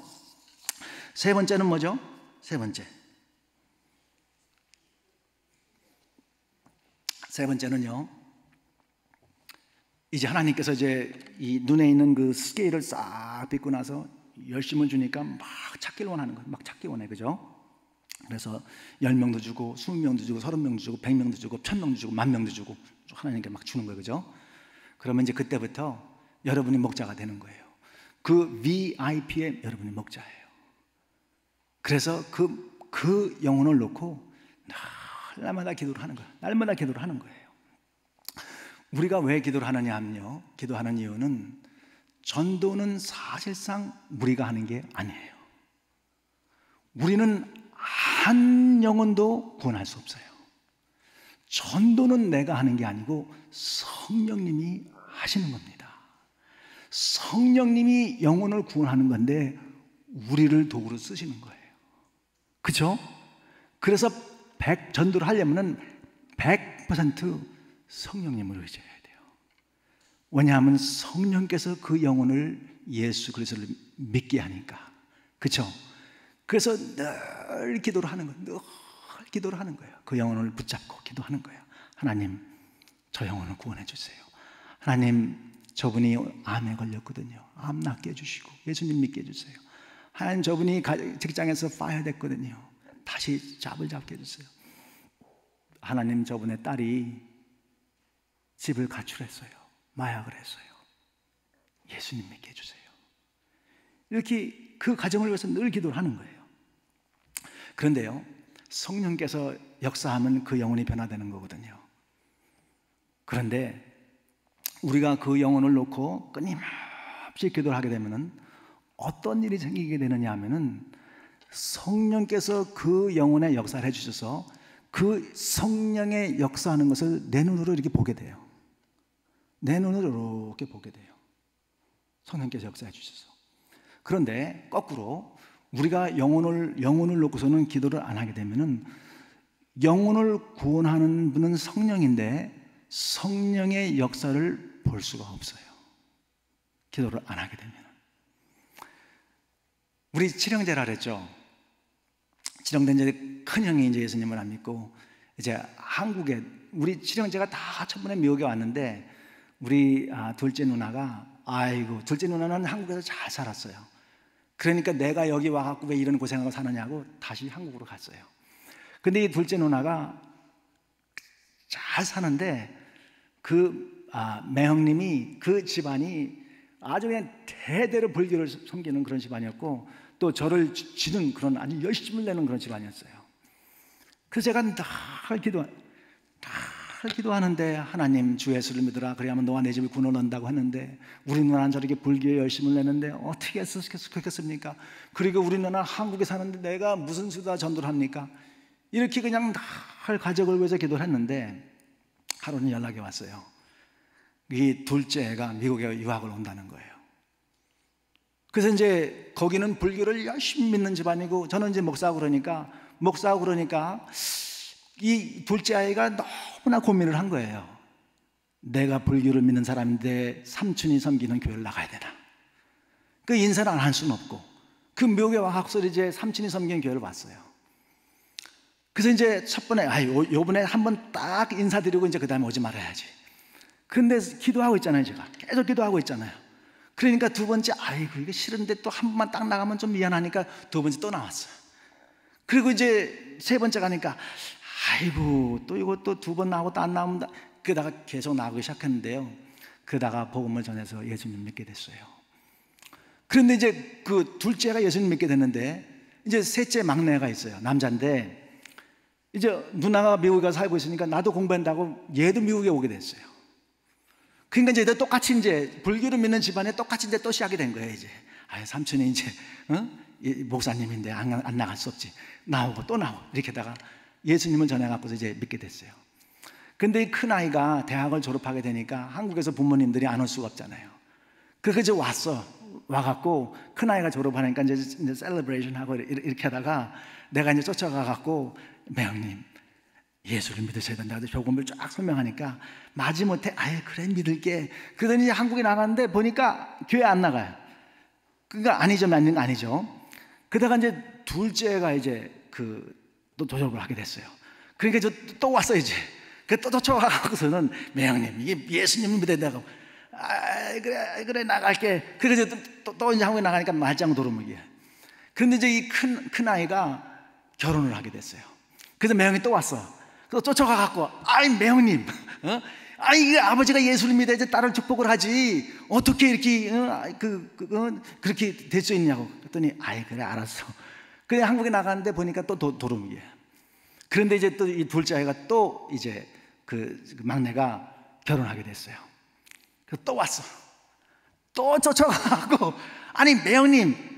세 번째는 뭐죠? 세 번째는요, 이제 하나님께서 이제 이 눈에 있는 그 스케일을 싹 빗고 나서 열심을 주니까 막 찾기를 원하는 거예요. 막 찾기 원해, 그죠? 그래서 10명도 주고 20명도 주고 30명도 주고 100명도 주고 1000명도 주고 10,000명도 주고 하나님께 막 주는 거예요, 그죠? 그러면 이제 그때부터 여러분이 목자가 되는 거예요. 그 VIP의 여러분이 목자예요. 그래서 그 영혼을 놓고 날마다 기도를 하는 거예요. 날마다 기도를 하는 거예요. 우리가 왜 기도를 하느냐 하면요, 기도하는 이유는 전도는 사실상 우리가 하는 게 아니에요. 우리는 한 영혼도 구원할 수 없어요. 전도는 내가 하는 게 아니고 성령님이 하시는 겁니다. 성령님이 영혼을 구원하는 건데 우리를 도구로 쓰시는 거예요. 그렇죠? 그래서 전도를 하려면 100% 성령님을 의지해야 돼요. 왜냐하면 성령께서 그 영혼을 예수 그리스도를 믿게 하니까. 그렇죠? 그래서 늘 기도를 하는 거예요. 늘 기도를 하는 거예요. 그 영혼을 붙잡고 기도하는 거예요. 하나님, 저 영혼을 구원해 주세요. 하나님, 저분이 암에 걸렸거든요. 암 낫게 해주시고 예수님 믿게 해주세요. 하나님, 저분이 직장에서 파이어 됐거든요. 다시 잡을 잡게 해주세요. 하나님, 저분의 딸이 집을 가출했어요. 마약을 했어요. 예수님 믿게 해주세요. 이렇게 그 가정을 위해서 늘 기도를 하는 거예요. 그런데요, 성령께서 역사하면 그 영혼이 변화되는 거거든요. 그런데 우리가 그 영혼을 놓고 끊임없이 기도를 하게 되면 어떤 일이 생기게 되느냐 하면은 성령께서 그 영혼의 역사를 해주셔서 그 성령의 역사하는 것을 내 눈으로 이렇게 보게 돼요. 내 눈으로 이렇게 보게 돼요. 성령께서 역사해 주셔서. 그런데 거꾸로 우리가 영혼을 놓고서는 기도를 안 하게 되면은 영혼을 구원하는 분은 성령인데 성령의 역사를 볼 수가 없어요. 기도를 안 하게 되면. 우리 칠형제라 그랬죠. 지정된 이제 큰 형이 이제 예수님을 안 믿고 이제 한국에 우리 친형제가 다 첫번에 미국에 왔는데 우리 둘째 누나가 아이고 둘째 누나는 한국에서 잘 살았어요. 그러니까 내가 여기 와갖고 왜 이런 고생하고 사느냐고 다시 한국으로 갔어요. 근데 이 둘째 누나가 잘 사는데 그 매형님이 그 집안이 아주 그냥 대대로 불교를 섬기는 그런 집안이었고 또 저를 지는 그런 아주 열심을 내는 그런 집안이었어요. 그래서 제가 늘 기도하는데 하나님 주 예수를 믿으라 그래야만 너와 내 집을 구원을 얻는다고 했는데 우리 누나는 저렇게 불교에 열심을 내는데 어떻게 했겠습니까? 그리고 우리 누나 한국에 사는데 내가 무슨 수다 전도를 합니까? 이렇게 그냥 늘 가족을 위해서 기도를 했는데 하루는 연락이 왔어요. 이 둘째 애가 미국에 유학을 온다는 거예요. 그래서 이제 거기는 불교를 열심히 믿는 집안이고 저는 이제 목사하고 그러니까 이 둘째 아이가 너무나 고민을 한 거예요. 내가 불교를 믿는 사람인데 삼촌이 섬기는 교회를 나가야 되나? 그 인사를 안 할 수는 없고 그 미국에 와서 이제 삼촌이 섬기는 교회를 왔어요. 그래서 이제 첫 번에 요번에 한번 딱 인사드리고 이제 그 다음에 오지 말아야지. 근데 기도하고 있잖아요. 제가 계속 기도하고 있잖아요. 그러니까 두 번째 아이고 이게 싫은데 또 한 번만 딱 나가면 좀 미안하니까 두 번째 또 나왔어요. 그리고 이제 세 번째 가니까 아이고 또 이것도 두 번 나오고 또 안 나오면 그러다가 계속 나오기 시작했는데요. 그러다가 복음을 전해서 예수님 믿게 됐어요. 그런데 이제 그 둘째가 예수님 믿게 됐는데 이제 셋째 막내가 있어요. 남자인데 이제 누나가 미국에 가서 살고 있으니까 나도 공부한다고 얘도 미국에 오게 됐어요. 그러니까 이제 똑같이 이제 불교를 믿는 집안에 똑같이 이제 또 시작이 된 거예요. 이제 삼촌이 이제 목사님인데 안 나갈 수 없지. 나오고 또 나오고 이렇게 하다가 예수님을 전해갖고서 이제 믿게 됐어요. 근데 이 큰 아이가 대학을 졸업하게 되니까 한국에서 부모님들이 안 올 수가 없잖아요. 그래서 이제 와갖고 큰 아이가 졸업하니까 이제 셀러브레이션 하고 이렇게 하다가 내가 이제 쫓아가갖고 매형님 예수를 믿으셔야 된다. 복음을 쫙 설명하니까 마지못해 그래 믿을게. 그러더니 한국에 나갔는데 보니까 교회 안 나가요. 그러니까 아니죠. 그러다가 이제 둘째가 이제 또 졸업을 하게 됐어요. 그러니까 또 왔어요 이제. 또 쫓아가고서는 매형님 이게 예수님 믿어야 된다고. 그래 나갈게. 그래서 또 이제 한국에 나가니까 말짱 도루묵이에요. 그런데 이제 이 큰 아이가 결혼을 하게 됐어요. 그래서 매형이 또 왔어. 또 쫓아가갖고 매형님 이게 아버지가 예수를 믿어야 이제 딸을 축복을 하지 어떻게 이렇게 그렇게 될 수 있냐고. 그랬더니 그래 알았어. 그래 한국에 나갔는데 보니까 또 도루묵이에요. 그런데 이제 또 이 둘째 아이가 또 이제 그 막내가 결혼하게 됐어요. 그래서 또 왔어. 또 쫓아가고 매형님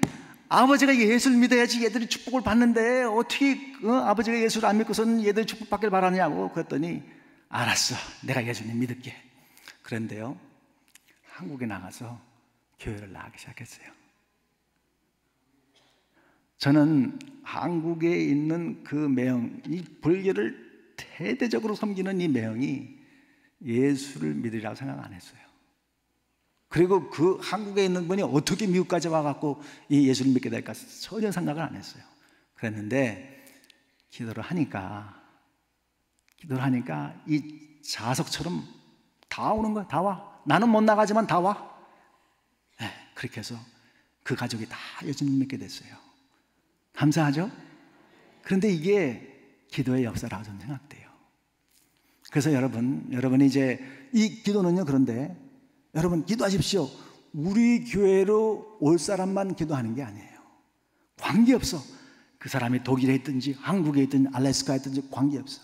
아버지가 예수를 믿어야지 얘들이 축복을 받는데 어떻게 아버지가 예수를 안 믿고서는 얘들이 축복받길 바라냐고. 그랬더니 알았어 내가 예수님 믿을게. 그런데요 한국에 나가서 교회를 나가기 시작했어요. 저는 한국에 있는 그 매형, 이 불교를 대대적으로 섬기는 이 매형이 예수를 믿으리라고 생각 안 했어요. 그리고 그 한국에 있는 분이 어떻게 미국까지 와갖고 이 예수를 믿게 될까 전혀 생각을 안 했어요. 그랬는데 기도를 하니까 이 자석처럼 다 오는 거야. 다 와. 나는 못 나가지만 다 와. 그렇게 해서 그 가족이 다 예수님 믿게 됐어요. 감사하죠? 그런데 이게 기도의 역사라고 저는 생각돼요. 그래서 여러분이 이제 이 기도는요, 그런데 여러분 기도하십시오. 우리 교회로 올 사람만 기도하는 게 아니에요. 관계없어. 그 사람이 독일에 있든지 한국에 있든지 알래스카에 있든지 관계없어.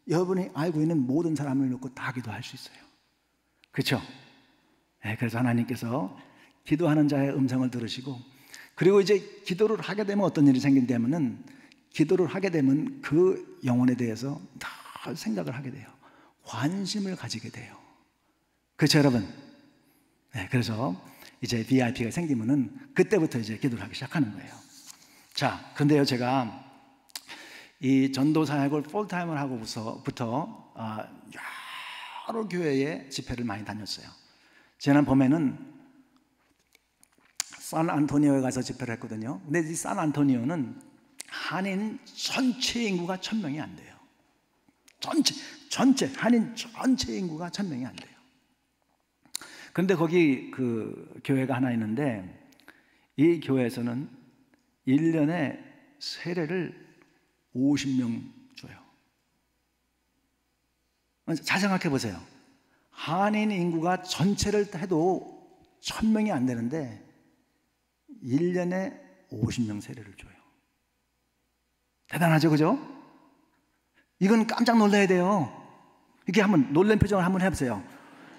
여러분이 알고 있는 모든 사람을 놓고 다 기도할 수 있어요. 그렇죠? 그래서 하나님께서 기도하는 자의 음성을 들으시고, 그리고 이제 기도를 하게 되면 어떤 일이 생긴다면은, 기도를 하게 되면 그 영혼에 대해서 다 생각을 하게 돼요. 관심을 가지게 돼요. 그렇죠, 여러분? 그래서 이제 VIP가 생기면은 그때부터 이제 기도를 하기 시작하는 거예요. 자, 근데요, 제가 이 전도 사역을 풀타임을 하고부터 여러 교회에 집회를 많이 다녔어요. 지난 봄에는 샌안토니오에 가서 집회를 했거든요. 근데 이 샌안토니오는 한인 전체 인구가 1000명이 안 돼요. 전체 한인 전체 인구가 1000명이 안 돼요. 그런데 거기 그 교회가 하나 있는데 이 교회에서는 1년에 세례를 50명 줘요. 잘 생각해 보세요. 한인 인구가 전체를 해도 1000명이 안 되는데 1년에 50명 세례를 줘요. 대단하죠, 그죠? 이건 깜짝 놀라야 돼요. 이렇게 한번 놀란 표정을 한번 해보세요.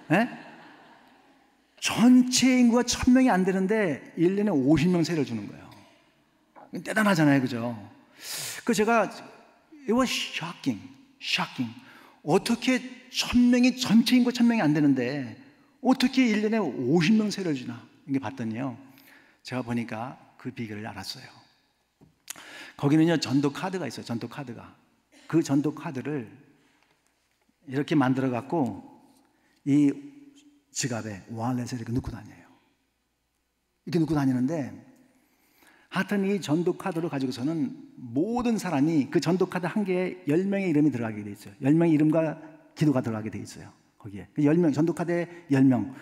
네? 전체 인구가 1000명이 안 되는데 1년에 50명 세례를 주는 거예요. 대단하잖아요, 그죠? 그 제가 it was shocking. 어떻게 1000명이 전체 인구 1000명이 안 되는데 어떻게 1년에 50명 세례를 주나? 이게 봤더니요, 제가 보니까 그 비결을 알았어요. 거기는요 전도 카드가 있어요. 전도 카드가. 그 전도 카드를 이렇게 만들어 갖고 이 지갑에 월렛에 이렇게 넣고 다녀요. 이렇게 넣고 다니는데 하여튼 이 전도 카드를 가지고서는 모든 사람이 그 전도 카드 한 개에 10명의 이름이 들어가게 돼 있어요. 10명의 이름과 기도가 들어가게 돼 있어요. 거기에 10명, 전도 카드에 10명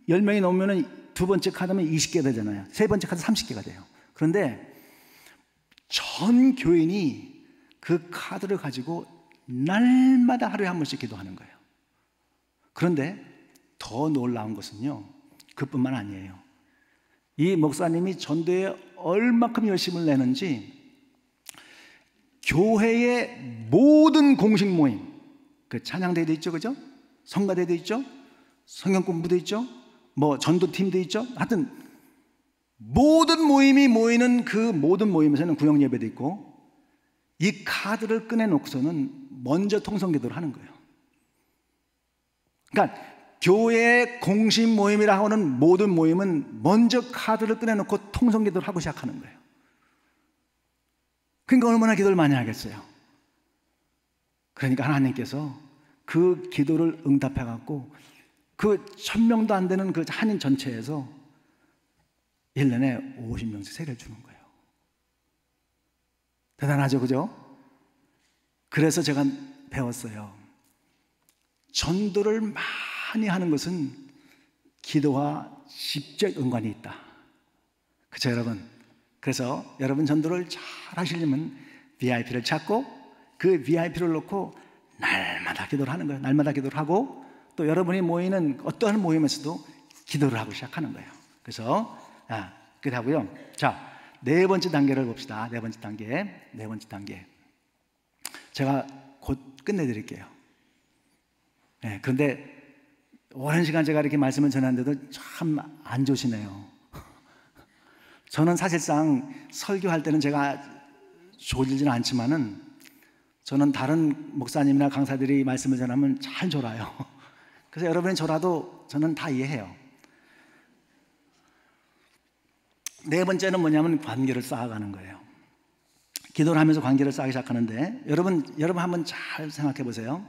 10명이 넘으면 두 번째 카드면 20개 되잖아요. 세 번째 카드 30개가 돼요. 그런데 전 교인이 그 카드를 가지고 날마다 하루에 한 번씩 기도하는 거예요. 그런데 더 놀라운 것은요, 그뿐만 아니에요. 이 목사님이 전도에 얼마큼 열심을 내는지 교회의 모든 공식 모임, 그 찬양대회도 있죠, 그죠? 성가대도 있죠, 성경 공부도 있죠, 뭐 전도팀도 있죠. 하여튼 모든 모임이 모이는 그 모든 모임에서는 구역 예배도 있고 이 카드를 꺼내놓고서는 먼저 통성기도를 하는 거예요. 그러니까 교회의 공식 모임이라 하는 모든 모임은 먼저 카드를 꺼내놓고 통성기도를 하고 시작하는 거예요. 그러니까 얼마나 기도를 많이 하겠어요. 그러니까 하나님께서 그 기도를 응답해갖고 그 1000명도 안 되는 그 한인 전체에서 1년에 50명씩 세례를 주는 거예요. 대단하죠, 그죠? 그래서 제가 배웠어요. 전도를 많이 하는 것은 기도와 직접 연관이 있다. 그렇죠, 여러분? 그래서 여러분 전도를 잘 하시려면 VIP를 찾고 그 VIP를 놓고 날마다 기도를 하는 거예요. 날마다 기도를 하고 또 여러분이 모이는 어떠한 모임에서도 기도를 하고 시작하는 거예요. 그래서 그렇게 하고요. 자, 네 번째 단계를 봅시다. 네 번째 단계. 제가 곧 끝내드릴게요. 네, 그런데 오랜 시간 제가 이렇게 말씀을 전하는데도 참 안 좋으시네요. 저는 사실상 설교할 때는 제가 졸지는 않지만은 저는 다른 목사님이나 강사들이 말씀을 전하면 잘 졸아요. 그래서 여러분이 졸아도 저는 다 이해해요. 네 번째는 뭐냐면 관계를 쌓아가는 거예요. 기도를 하면서 관계를 쌓기 시작하는데 여러분 한번 잘 생각해 보세요.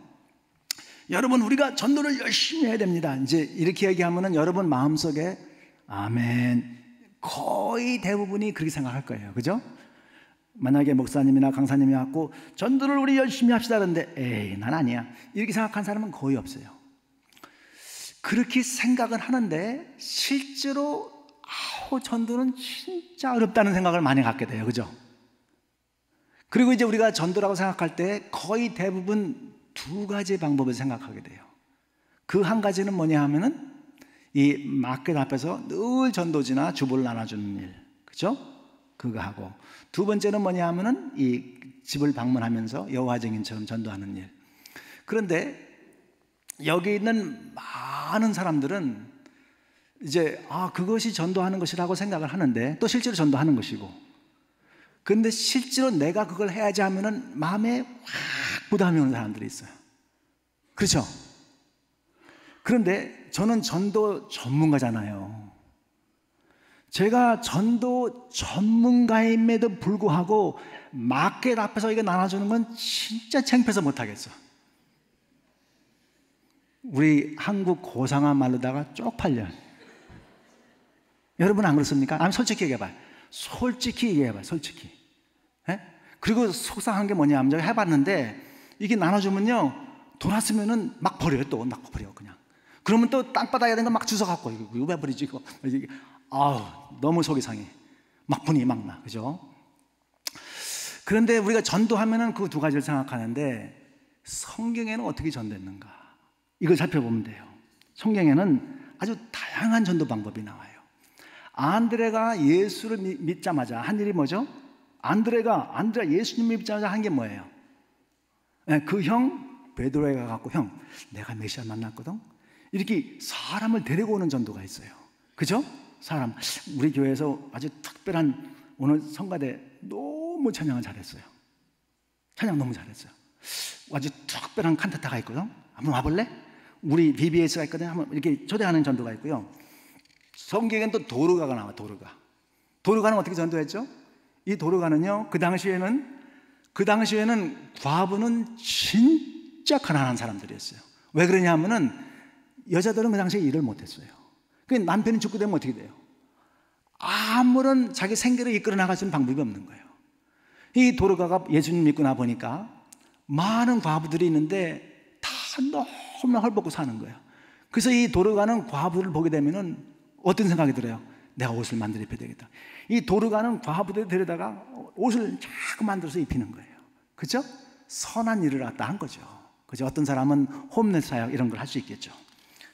여러분, 우리가 전도를 열심히 해야 됩니다. 이제 이렇게 얘기하면은 여러분 마음속에 아멘, 거의 대부분이 그렇게 생각할 거예요. 그죠? 만약에 목사님이나 강사님이 왔고 전도를 우리 열심히 합시다 그러는데 에이, 난 아니야, 이렇게 생각한 사람은 거의 없어요. 그렇게 생각은 하는데 실제로 전도는 진짜 어렵다는 생각을 많이 갖게 돼요. 그죠? 그리고 이제 우리가 전도라고 생각할 때 거의 대부분 두 가지 방법을 생각하게 돼요. 그 한 가지는 뭐냐 하면은 이 마켓 앞에서 늘 전도지나 주보를 나눠주는 일, 그죠? 그거 하고, 두 번째는 뭐냐 하면은 이 집을 방문하면서 여호와 증인처럼 전도하는 일. 그런데 여기 있는 많은 사람들은 이제 그것이 전도하는 것이라고 생각을 하는데 또 실제로 전도하는 것이고, 근데 실제로 내가 그걸 해야지 하면은 마음에 확 부담이 오는 사람들이 있어요. 그렇죠? 그런데 저는 전도 전문가잖아요. 제가 전도 전문가임에도 불구하고 마켓 앞에서 이거 나눠주는 건 진짜 창피해서 못하겠어. 우리 한국 고상한 말로다가 쪽팔려. 여러분 안 그렇습니까? 솔직히 얘기해봐요. 솔직히. 네? 그리고 속상한 게 뭐냐면 제가 해봤는데 이게 나눠주면요 돌았으면은 막 버려요. 또 막 버려 그냥. 그러면 또 땅바닥에 있는 거 막 주워갖고 이거 왜 버리지 이거. 아우 너무 속이 상해. 막 분이 막 나. 그죠? 그런데 우리가 전도하면은 그 두 가지를 생각하는데 성경에는 어떻게 전도했는가 이걸 살펴보면 돼요. 성경에는 아주 다양한 전도 방법이 나와요. 안드레가 예수를 믿자마자 한 일이 뭐죠? 안드레가 예수님 믿자마자 한 게 뭐예요? 그 형 베드로에 가갖고 형 내가 메시아 만났거든. 이렇게 사람을 데리고 오는 전도가 있어요. 그죠? 사람 우리 교회에서 아주 특별한 오늘 성가대 너무 찬양을 잘했어요. 찬양 너무 잘했어요. 아주 특별한 칸타타가 있거든. 한번 와볼래? 우리 BBS가 있거든. 한번 이렇게 초대하는 전도가 있고요. 성경엔 또 도르가가 나와. 도르가는 어떻게 전도했죠? 이 도르가는요 그 당시에는 과부는 진짜 가난한 사람들이었어요. 왜 그러냐 하면은 여자들은 그 당시에 일을 못했어요. 그 남편이 죽게 되면 어떻게 돼요? 아무런 자기 생계를 이끌어 나갈 수 있는 방법이 없는 거예요. 이 도르가가 예수님 믿고 나 보니까 많은 과부들이 있는데 다 너무나 헐벗고 사는 거예요. 그래서 이 도르가는 과부를 보게 되면은 어떤 생각이 들어요? 내가 옷을 만들어 입혀야 되겠다. 이 도르가는 과부들을 데려다가 옷을 자꾸 만들어서 입히는 거예요. 그죠? 선한 일을 갖다 한 거죠. 그죠? 어떤 사람은 홈레스 사역 이런 걸 할 수 있겠죠.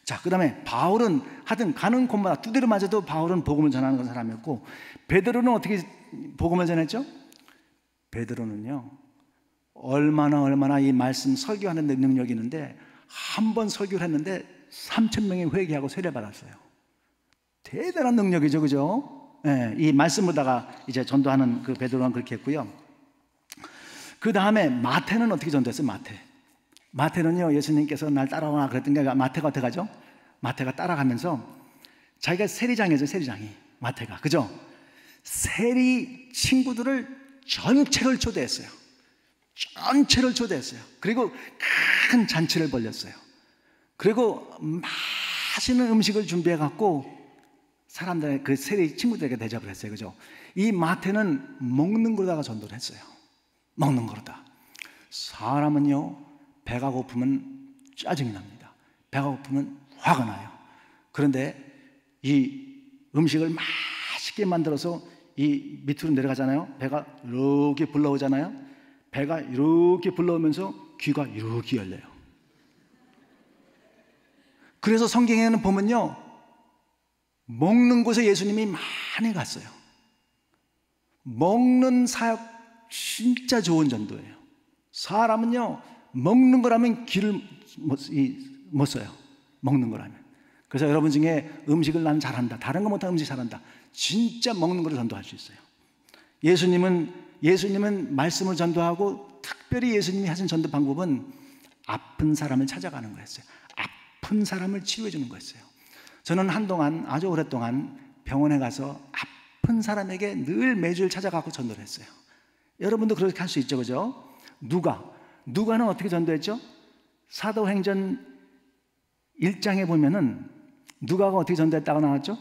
자, 그 다음에 바울은 하여튼 가는 곳마다 두드려 맞아도 바울은 복음을 전하는 사람이었고, 베드로는 어떻게 복음을 전했죠? 베드로는요 얼마나 이 말씀 설교하는 능력이 있는데 한 번 설교를 했는데 3,000명이 회개하고 세례받았어요. 대단한 능력이죠. 그죠? 네, 이 말씀으로다가 이제 전도하는 그 베드로는 그렇게 했고요. 그 다음에 마태는 어떻게 전도했어요? 마태는요 예수님께서 날 따라오나 그랬던 게 마태가 어떻게 하죠? 마태가 따라가면서 자기가 세리장이죠. 세리장이 마태가. 그죠? 세리 친구들을 전체를 초대했어요. 그리고 큰 잔치를 벌렸어요. 그리고 맛있는 음식을 준비해 갖고 사람들 그 세리 친구들에게 대접을 했어요. 그죠? 이 마태는 먹는 거로다가 전도를 했어요. 먹는 거로다. 사람은요 배가 고프면 짜증이 납니다. 배가 고프면 화가 나요. 그런데 이 음식을 맛있게 만들어서 이 밑으로 내려가잖아요. 배가 이렇게 불러오잖아요. 배가 이렇게 불러오면서 귀가 이렇게 열려요. 그래서 성경에는 보면요 먹는 곳에 예수님이 많이 갔어요. 먹는 사역 진짜 좋은 전도예요. 사람은요 먹는 거라면 길을 못 써요. 먹는 거라면. 그래서 여러분 중에 음식을 나는 잘한다, 다른 거 못하는 음식 잘한다, 진짜 먹는 거를 전도할 수 있어요. 예수님은 말씀을 전도하고 특별히 예수님이 하신 전도 방법은 아픈 사람을 찾아가는 거였어요. 아픈 사람을 치유해 주는 거였어요. 저는 한동안 아주 오랫동안 병원에 가서 아픈 사람에게 늘 매주일 찾아가고 전도를 했어요. 여러분도 그렇게 할 수 있죠. 그죠? 누가는 어떻게 전도했죠? 사도행전 1장에 보면은 누가가 어떻게 전도했다고 나왔죠?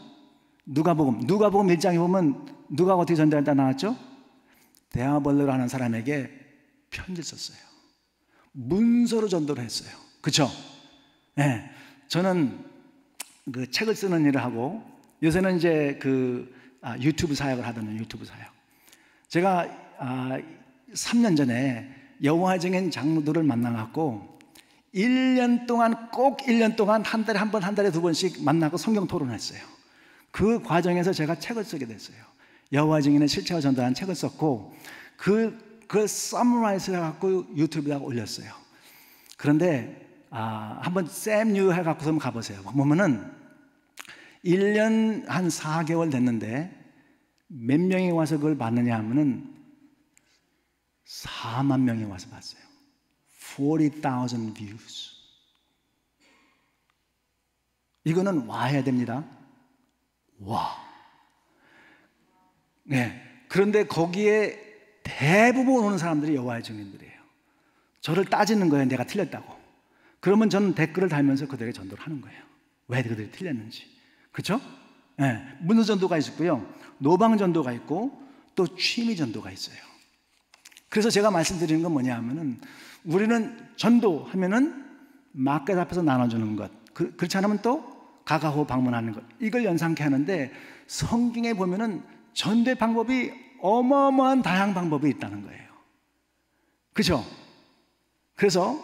누가복음 1장에 보면 누가가 어떻게 전도했다고 나왔죠? 데아벌레로 하는 사람에게 편지를 썼어요. 문서로 전도를 했어요. 그렇죠? 네, 저는 그 책을 쓰는 일을 하고 요새는 이제 유튜브 사역을 하던 유튜브 사역. 제가 3년 전에 여호와의 증인 장로들을 만나갖고 1년 동안 한 달에 한 번, 한 달에 두 번씩 만나고 성경 토론했어요. 그 과정에서 제가 책을 쓰게 됐어요. 여호와의 증인의 실체와 전도라는 책을 썼고 그걸 서머라이즈 해갖고 유튜브에다가 올렸어요. 그런데 한번 샘유 해갖고 한번 가보세요. 보면은 1년 한 4개월 됐는데 몇 명이 와서 그걸 봤느냐 하면은 4만 명이 와서 봤어요. 40,000 views. 이거는 와야 됩니다. 와. 네. 그런데 거기에 대부분 오는 사람들이 여호와의 증인들이에요. 저를 따지는 거예요. 내가 틀렸다고. 그러면 저는 댓글을 달면서 그들에게 전도를 하는 거예요. 왜 그들이 틀렸는지. 그렇죠? 네. 문서 전도가 있고요. 노방 전도가 있고 또 취미 전도가 있어요. 그래서 제가 말씀드리는 건 뭐냐 하면은 우리는 전도하면은 마켓 앞에서 나눠주는 것, 그렇지 않으면 또 가가호 방문하는 것, 이걸 연상케 하는데 성경에 보면은 전도의 방법이 어마어마한 다양한 방법이 있다는 거예요. 그죠? 그래서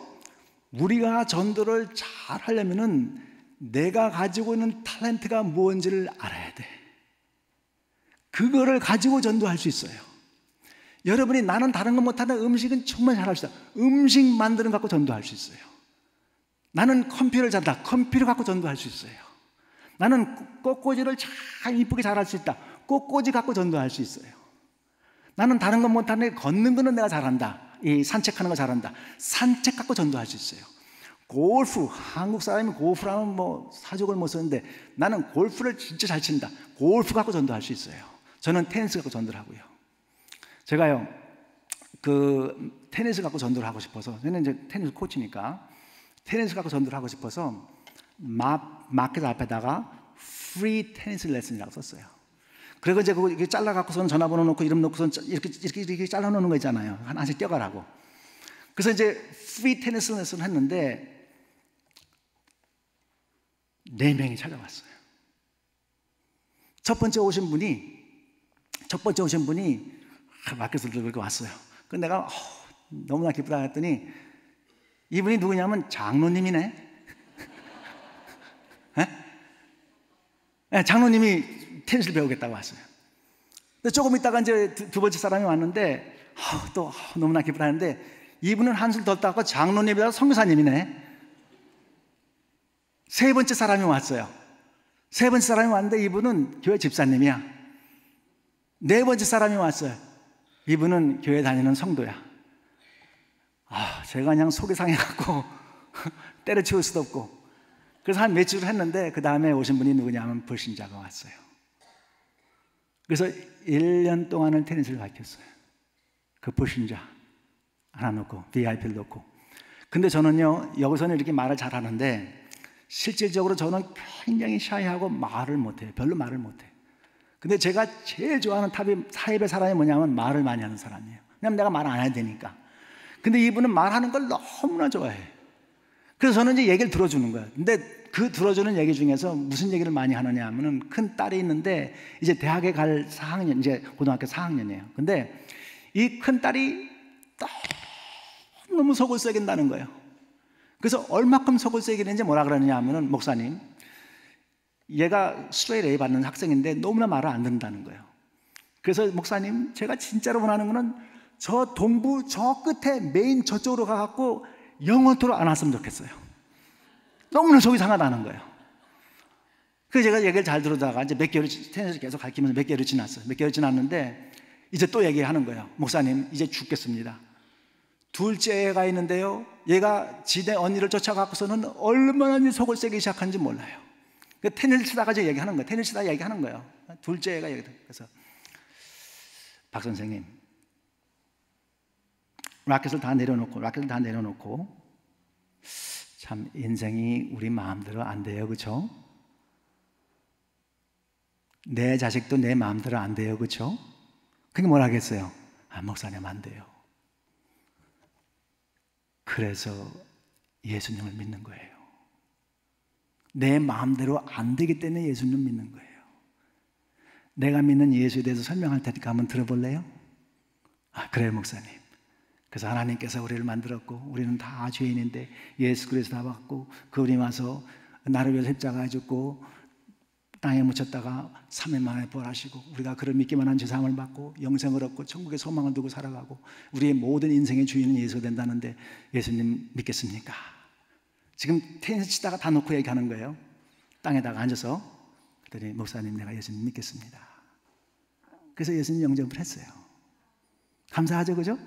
우리가 전도를 잘 하려면은 내가 가지고 있는 탤런트가 무엇인지를 알아야 돼. 그거를 가지고 전도할 수 있어요. 여러분이 나는 다른 거 못하는 음식은 정말 잘할 수 있다. 음식 만드는 거 갖고 전도할 수 있어요. 나는 컴퓨터를 잘한다. 컴퓨터 갖고 전도할 수 있어요. 나는 꽃꽂이를 참 이쁘게 잘할 수 있다. 꽃꽂이 갖고 전도할 수 있어요. 나는 다른 거 못하는데 걷는 거는 내가 잘한다. 이 산책하는 거 잘한다. 산책 갖고 전도할 수 있어요. 골프, 한국 사람이 골프라면 뭐 사족을 못 쓰는데 나는 골프를 진짜 잘 친다. 골프 갖고 전도할 수 있어요. 저는 테니스 갖고 전도를 하고요. 제가요, 그 테니스 갖고 전도를 하고 싶어서, 저는 이제 테니스 코치니까 테니스 갖고 전도를 하고 싶어서 마켓 앞에다가 프리 테니스 레슨이라고 썼어요. 그리고 이제 그거 이렇게 잘라갖고선 전화번호 놓고 이름 놓고선 이렇게 잘라놓는 거 있잖아요. 하나씩 떼어가라고. 그래서 이제 프리 테니스 레슨을 했는데 4명이 찾아왔어요. 첫 번째 오신 분이 마켓을 들고 왔어요. 그래서 내가 너무나 기쁘다 했더니 이분이 누구냐면 장로님이네. 네, 장로님이 테니스를 배우겠다고 왔어요. 근데 조금 있다가 이제 두 번째 사람이 왔는데 또 너무나 기쁘다 했는데 이분은 한술 더 따고 장로님이라 선교사님이네. 세 번째 사람이 왔어요. 세 번째 사람이 왔는데 이분은 교회 집사님이야. 네 번째 사람이 왔어요. 이분은 교회 다니는 성도야. 제가 그냥 속이 상해갖고 때려치울 수도 없고, 그래서 한 몇 주를 했는데 그 다음에 오신 분이 누구냐면 불신자가 왔어요. 그래서 1년 동안을 테니스를 가르쳤어요. 그 불신자 하나 놓고 VIP를 놓고. 근데 저는요, 여기서는 이렇게 말을 잘하는데 실질적으로 저는 굉장히 샤이하고 말을 못해요. 별로 말을 못해요. 근데 제가 제일 좋아하는 타입의 사람이 뭐냐면 말을 많이 하는 사람이에요. 왜냐면 내가 말 안 해야 되니까. 근데 이분은 말하는 걸 너무나 좋아해요. 그래서 저는 이제 얘기를 들어주는 거예요. 근데 그 들어주는 얘기 중에서 무슨 얘기를 많이 하느냐 하면은 큰 딸이 있는데 이제 대학에 갈 4학년, 이제 고등학교 4학년이에요. 근데 이 큰 딸이 너무 속을 썩인다는 거예요. 그래서 얼마큼 속을 썩이는지 뭐라 그러느냐 하면은, 목사님, 얘가 스트레이트 A 받는 학생인데 너무나 말을 안 듣는다는 거예요. 그래서 목사님, 제가 진짜로 원하는 거는 저 동부 저 끝에 메인 저쪽으로 가갖고 영원토록 안 왔으면 좋겠어요. 너무나 속이 상하다는 거예요. 그래서 제가 얘기를 잘 들어다가 이제 몇 개월을 테니스를 계속 가르치면서 몇 개월이 지났어요. 몇 개월이 지났는데 이제 또 얘기하는 거예요. 목사님, 이제 죽겠습니다. 둘째 애가 있는데요, 얘가 지대 언니를 쫓아가고서는 얼마나 속을 세기 시작한지 몰라요. 테니스 치다가 이제 얘기하는 거예요. 테니스 치다가 얘기하는 거예요. 둘째 애가 얘기해요. 그래서 박 선생님, 라켓을 다 내려놓고 참 인생이 우리 마음대로 안 돼요, 그렇죠? 내 자식도 내 마음대로 안 돼요, 그렇죠? 그게 뭐라 하겠어요? 목사님 안 돼요. 그래서 예수님을 믿는 거예요. 내 마음대로 안 되기 때문에 예수님을 믿는 거예요. 내가 믿는 예수에 대해서 설명할 테니까 한번 들어볼래요? 그래요, 목사님. 그래서 하나님께서 우리를 만들었고 우리는 다 죄인인데 예수 그리스도 다 받고 그분이 와서 나를 위해서 십자가에 죽고 땅에 묻혔다가 3일 만에 부활하시고 우리가 그를 믿기만 한 죄사함을 받고 영생을 얻고 천국의 소망을 두고 살아가고 우리의 모든 인생의 주인은 예수가 된다는데 예수님 믿겠습니까? 지금 테니스 치다가 다 놓고 얘기하는 거예요. 땅에다가 앉아서. 그랬더니 목사님, 내가 예수님 믿겠습니다. 그래서 예수님 영접을 했어요. 감사하죠, 그죠?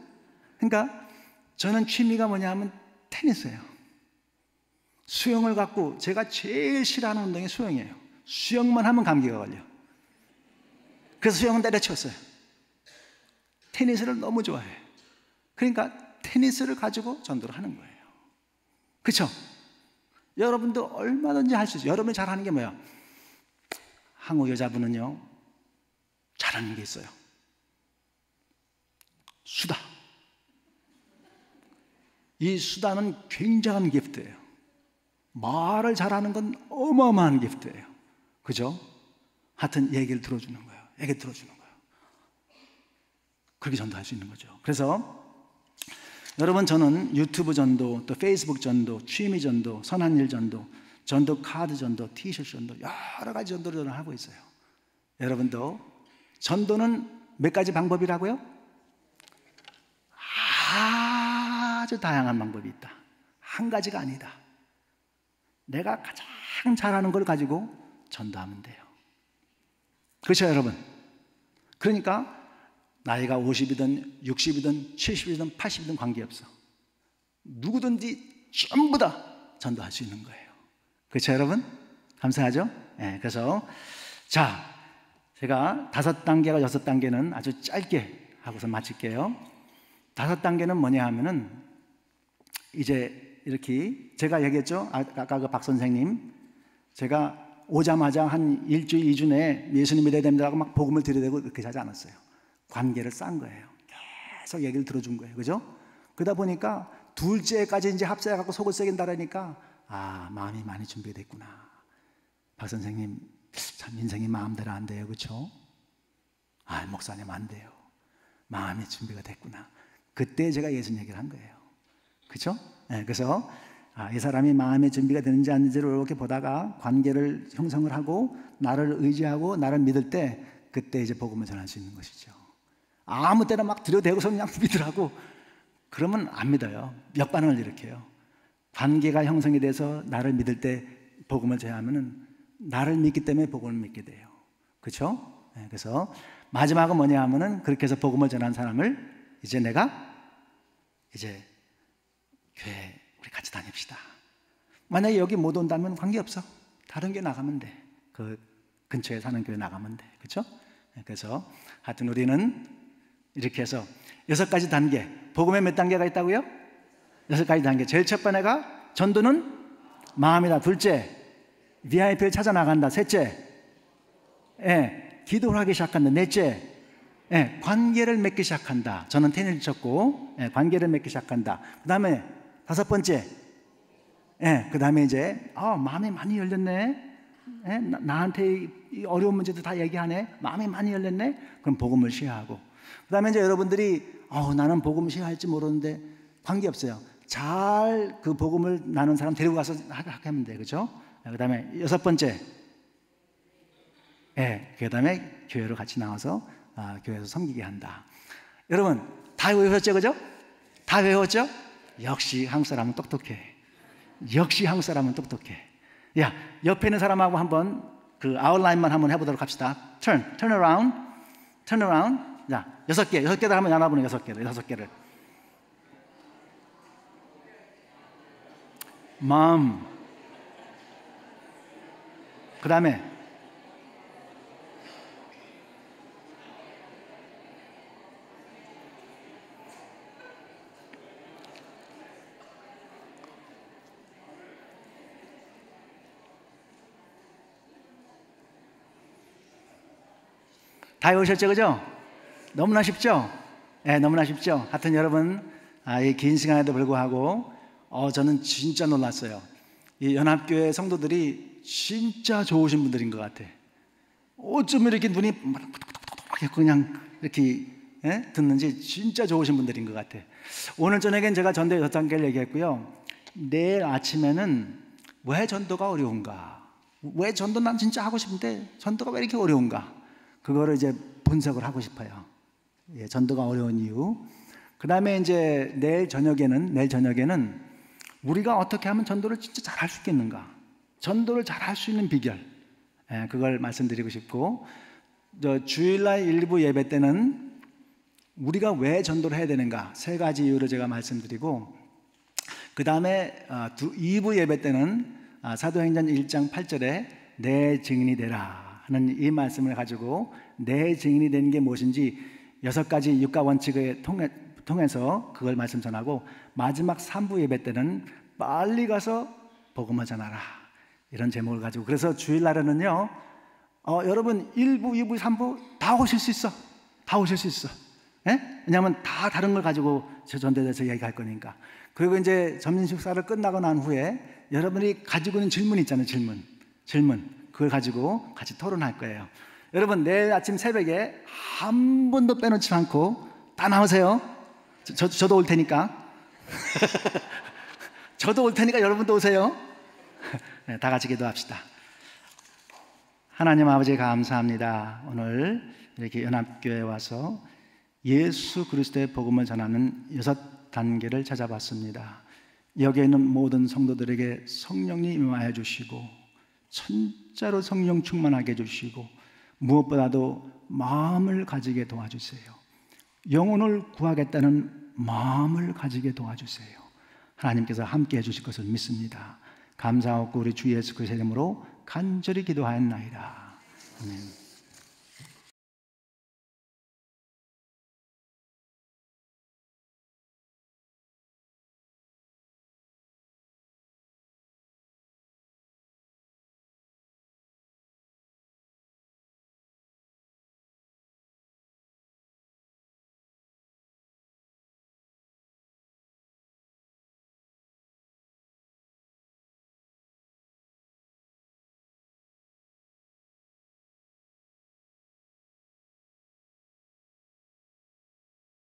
그러니까 저는 취미가 뭐냐 하면 테니스예요. 수영을 갖고 제가 제일 싫어하는 운동이 수영이에요. 수영만 하면 감기가 걸려. 그래서 수영은 때려쳤어요. 테니스를 너무 좋아해요. 그러니까 테니스를 가지고 전도를 하는 거예요. 그렇죠? 여러분도 얼마든지 할 수 있어요. 여러분이 잘하는 게 뭐야? 한국 여자분은요, 잘하는 게 있어요. 수다. 이 수단은 굉장한 기프트예요. 말을 잘하는 건 어마어마한 기프트예요. 그죠? 하여튼 얘기를 들어주는 거예요. 얘기 들어주는 거예요. 그렇게 전도할 수 있는 거죠. 그래서 여러분, 저는 유튜브 전도, 또 페이스북 전도, 취미 전도, 선한 일 전도, 전도 카드 전도, 티셔츠 전도, 여러 가지 전도를 저는 하고 있어요. 여러분도 전도는 몇 가지 방법이라고요? 아주 다양한 방법이 있다. 한 가지가 아니다. 내가 가장 잘하는 걸 가지고 전도하면 돼요. 그렇죠, 여러분? 그러니까 나이가 50이든 60이든 70이든 80이든 관계없어. 누구든지 전부 다 전도할 수 있는 거예요. 그렇죠, 여러분? 감사하죠? 네, 그래서 자, 제가 5단계가 6단계는 아주 짧게 하고서 마칠게요. 5단계는 뭐냐 하면은, 이제 이렇게 제가 얘기했죠. 아까 그 박 선생님, 제가 오자마자 한 일주일, 2주 내에 예수님 믿어야 됩니다라고 막 복음을 들이대고 그렇게 하지 않았어요. 관계를 쌓은 거예요. 계속 얘기를 들어준 거예요. 그죠? 그러다 보니까 둘째까지 이제 합세해갖고 속을 새긴다라니까, 아, 마음이 많이 준비됐구나. 박 선생님, 참 인생이 마음대로 안 돼요. 그렇죠? 아, 목사님 안 돼요. 마음이 준비가 됐구나. 그때 제가 예수 얘기를 한 거예요. 그렇죠? 네, 그래서 이 사람이 마음의 준비가 되는지 안 되는지를 이렇게 보다가 관계를 형성을 하고 나를 의지하고 나를 믿을 때, 그때 이제 복음을 전할 수 있는 것이죠. 아무 때나 막 들여대고서 그냥 믿으라고 그러면 안 믿어요. 역반응을 일으켜요. 관계가 형성이 돼서 나를 믿을 때 복음을 전하면은 나를 믿기 때문에 복음을 믿게 돼요. 그렇죠? 네, 그래서 마지막은 뭐냐 하면은, 그렇게 해서 복음을 전한 사람을 이제 내가 이제 교회 우리 같이 다닙시다. 만약에 여기 못 온다면 관계없어. 다른 교회 나가면 돼. 그 근처에 사는 교회 나가면 돼. 그렇죠? 네, 그래서 하여튼 우리는 이렇게 해서 6가지 단계, 복음에 몇 단계가 있다고요? 6가지 단계. 제일 첫 번째가 전도는 마음이다. 둘째, VIP를 찾아 나간다. 셋째, 기도를 하기 시작한다. 넷째, 관계를 맺기 시작한다. 저는 텐을 쳤고, 관계를 맺기 시작한다. 그 다음에 5번째, 그 다음에 이제 마음이 많이 열렸네. 나한테 이 어려운 문제도 다 얘기하네. 마음이 많이 열렸네. 그럼 복음을 시해하고, 그 다음에 이제 여러분들이 나는 복음 시해할지 모르는데 관계없어요. 잘 그 복음을 나눈 사람 데리고 가서 하면 돼. 그렇죠? 그 다음에 6번째, 그 다음에 교회로 같이 나와서 교회에서 섬기게 한다. 여러분 다 외웠죠? 그죠? 다 외웠죠? 역시 한국 사람은 똑똑해. 역시 한국 사람은 똑똑해. 야, 옆에 있는 사람하고 한번 그 아웃라인만 한번 해보도록 합시다. turn around. 자, 6개를 한번 나눠보는 6개를. 마음. 그 다음에 다 외우셨죠? 그죠? 너무나 쉽죠? 너무나 쉽죠? 하여튼 여러분, 이 긴 시간에도 불구하고 저는 진짜 놀랐어요. 이 연합교회 성도들이 진짜 좋으신 분들인 것 같아. 어쩜 이렇게 눈이 그냥 이렇게 듣는지 진짜 좋으신 분들인 것 같아. 오늘 저녁엔 제가 전도 6단계를 얘기했고요. 내일 아침에는 왜 전도가 어려운가? 왜 전도 난 진짜 하고 싶은데 전도가 왜 이렇게 어려운가? 그거를 이제 분석을 하고 싶어요. 전도가 어려운 이유. 그 다음에 이제 내일 저녁에는 우리가 어떻게 하면 전도를 진짜 잘할 수 있겠는가? 전도를 잘할 수 있는 비결. 그걸 말씀드리고 싶고, 주일날 일부 예배 때는 우리가 왜 전도를 해야 되는가? 3가지 이유를 제가 말씀드리고, 그 다음에 2부 예배 때는 사도행전 1장 8절에 내 증인이 되라 하는 이 말씀을 가지고 내 증인이 되는 게 무엇인지 6가지 육가 원칙을 통해서 그걸 말씀 전하고, 마지막 3부 예배 때는 빨리 가서 복음을 전하라 이런 제목을 가지고, 그래서 주일날에는요 여러분 1부, 2부, 3부 다 오실 수 있어. 다 오실 수 있어. 예? 왜냐하면 다 다른 걸 가지고 전도에서 얘기할 거니까. 그리고 이제 점심 식사를 끝나고 난 후에 여러분이 가지고 있는 질문 있잖아요. 질문. 그걸 가지고 같이 토론할 거예요. 여러분, 내일 아침 새벽에 한 번도 빼놓지 않고 다 나오세요. 저도 올 테니까. 저도 올 테니까 여러분도 오세요. 네, 다 같이 기도합시다. 하나님 아버지 감사합니다. 오늘 이렇게 연합교회에 와서 예수 그리스도의 복음을 전하는 6단계를 찾아봤습니다. 여기에 있는 모든 성도들에게 성령님 임하여 주시고 진짜로 성령 충만하게 해주시고 무엇보다도 마음을 가지게 도와주세요. 영혼을 구하겠다는 마음을 가지게 도와주세요. 하나님께서 함께 해주실 것을 믿습니다. 감사하고 우리 주 예수 그리스도의 이름으로 간절히 기도하였나이다. 아멘.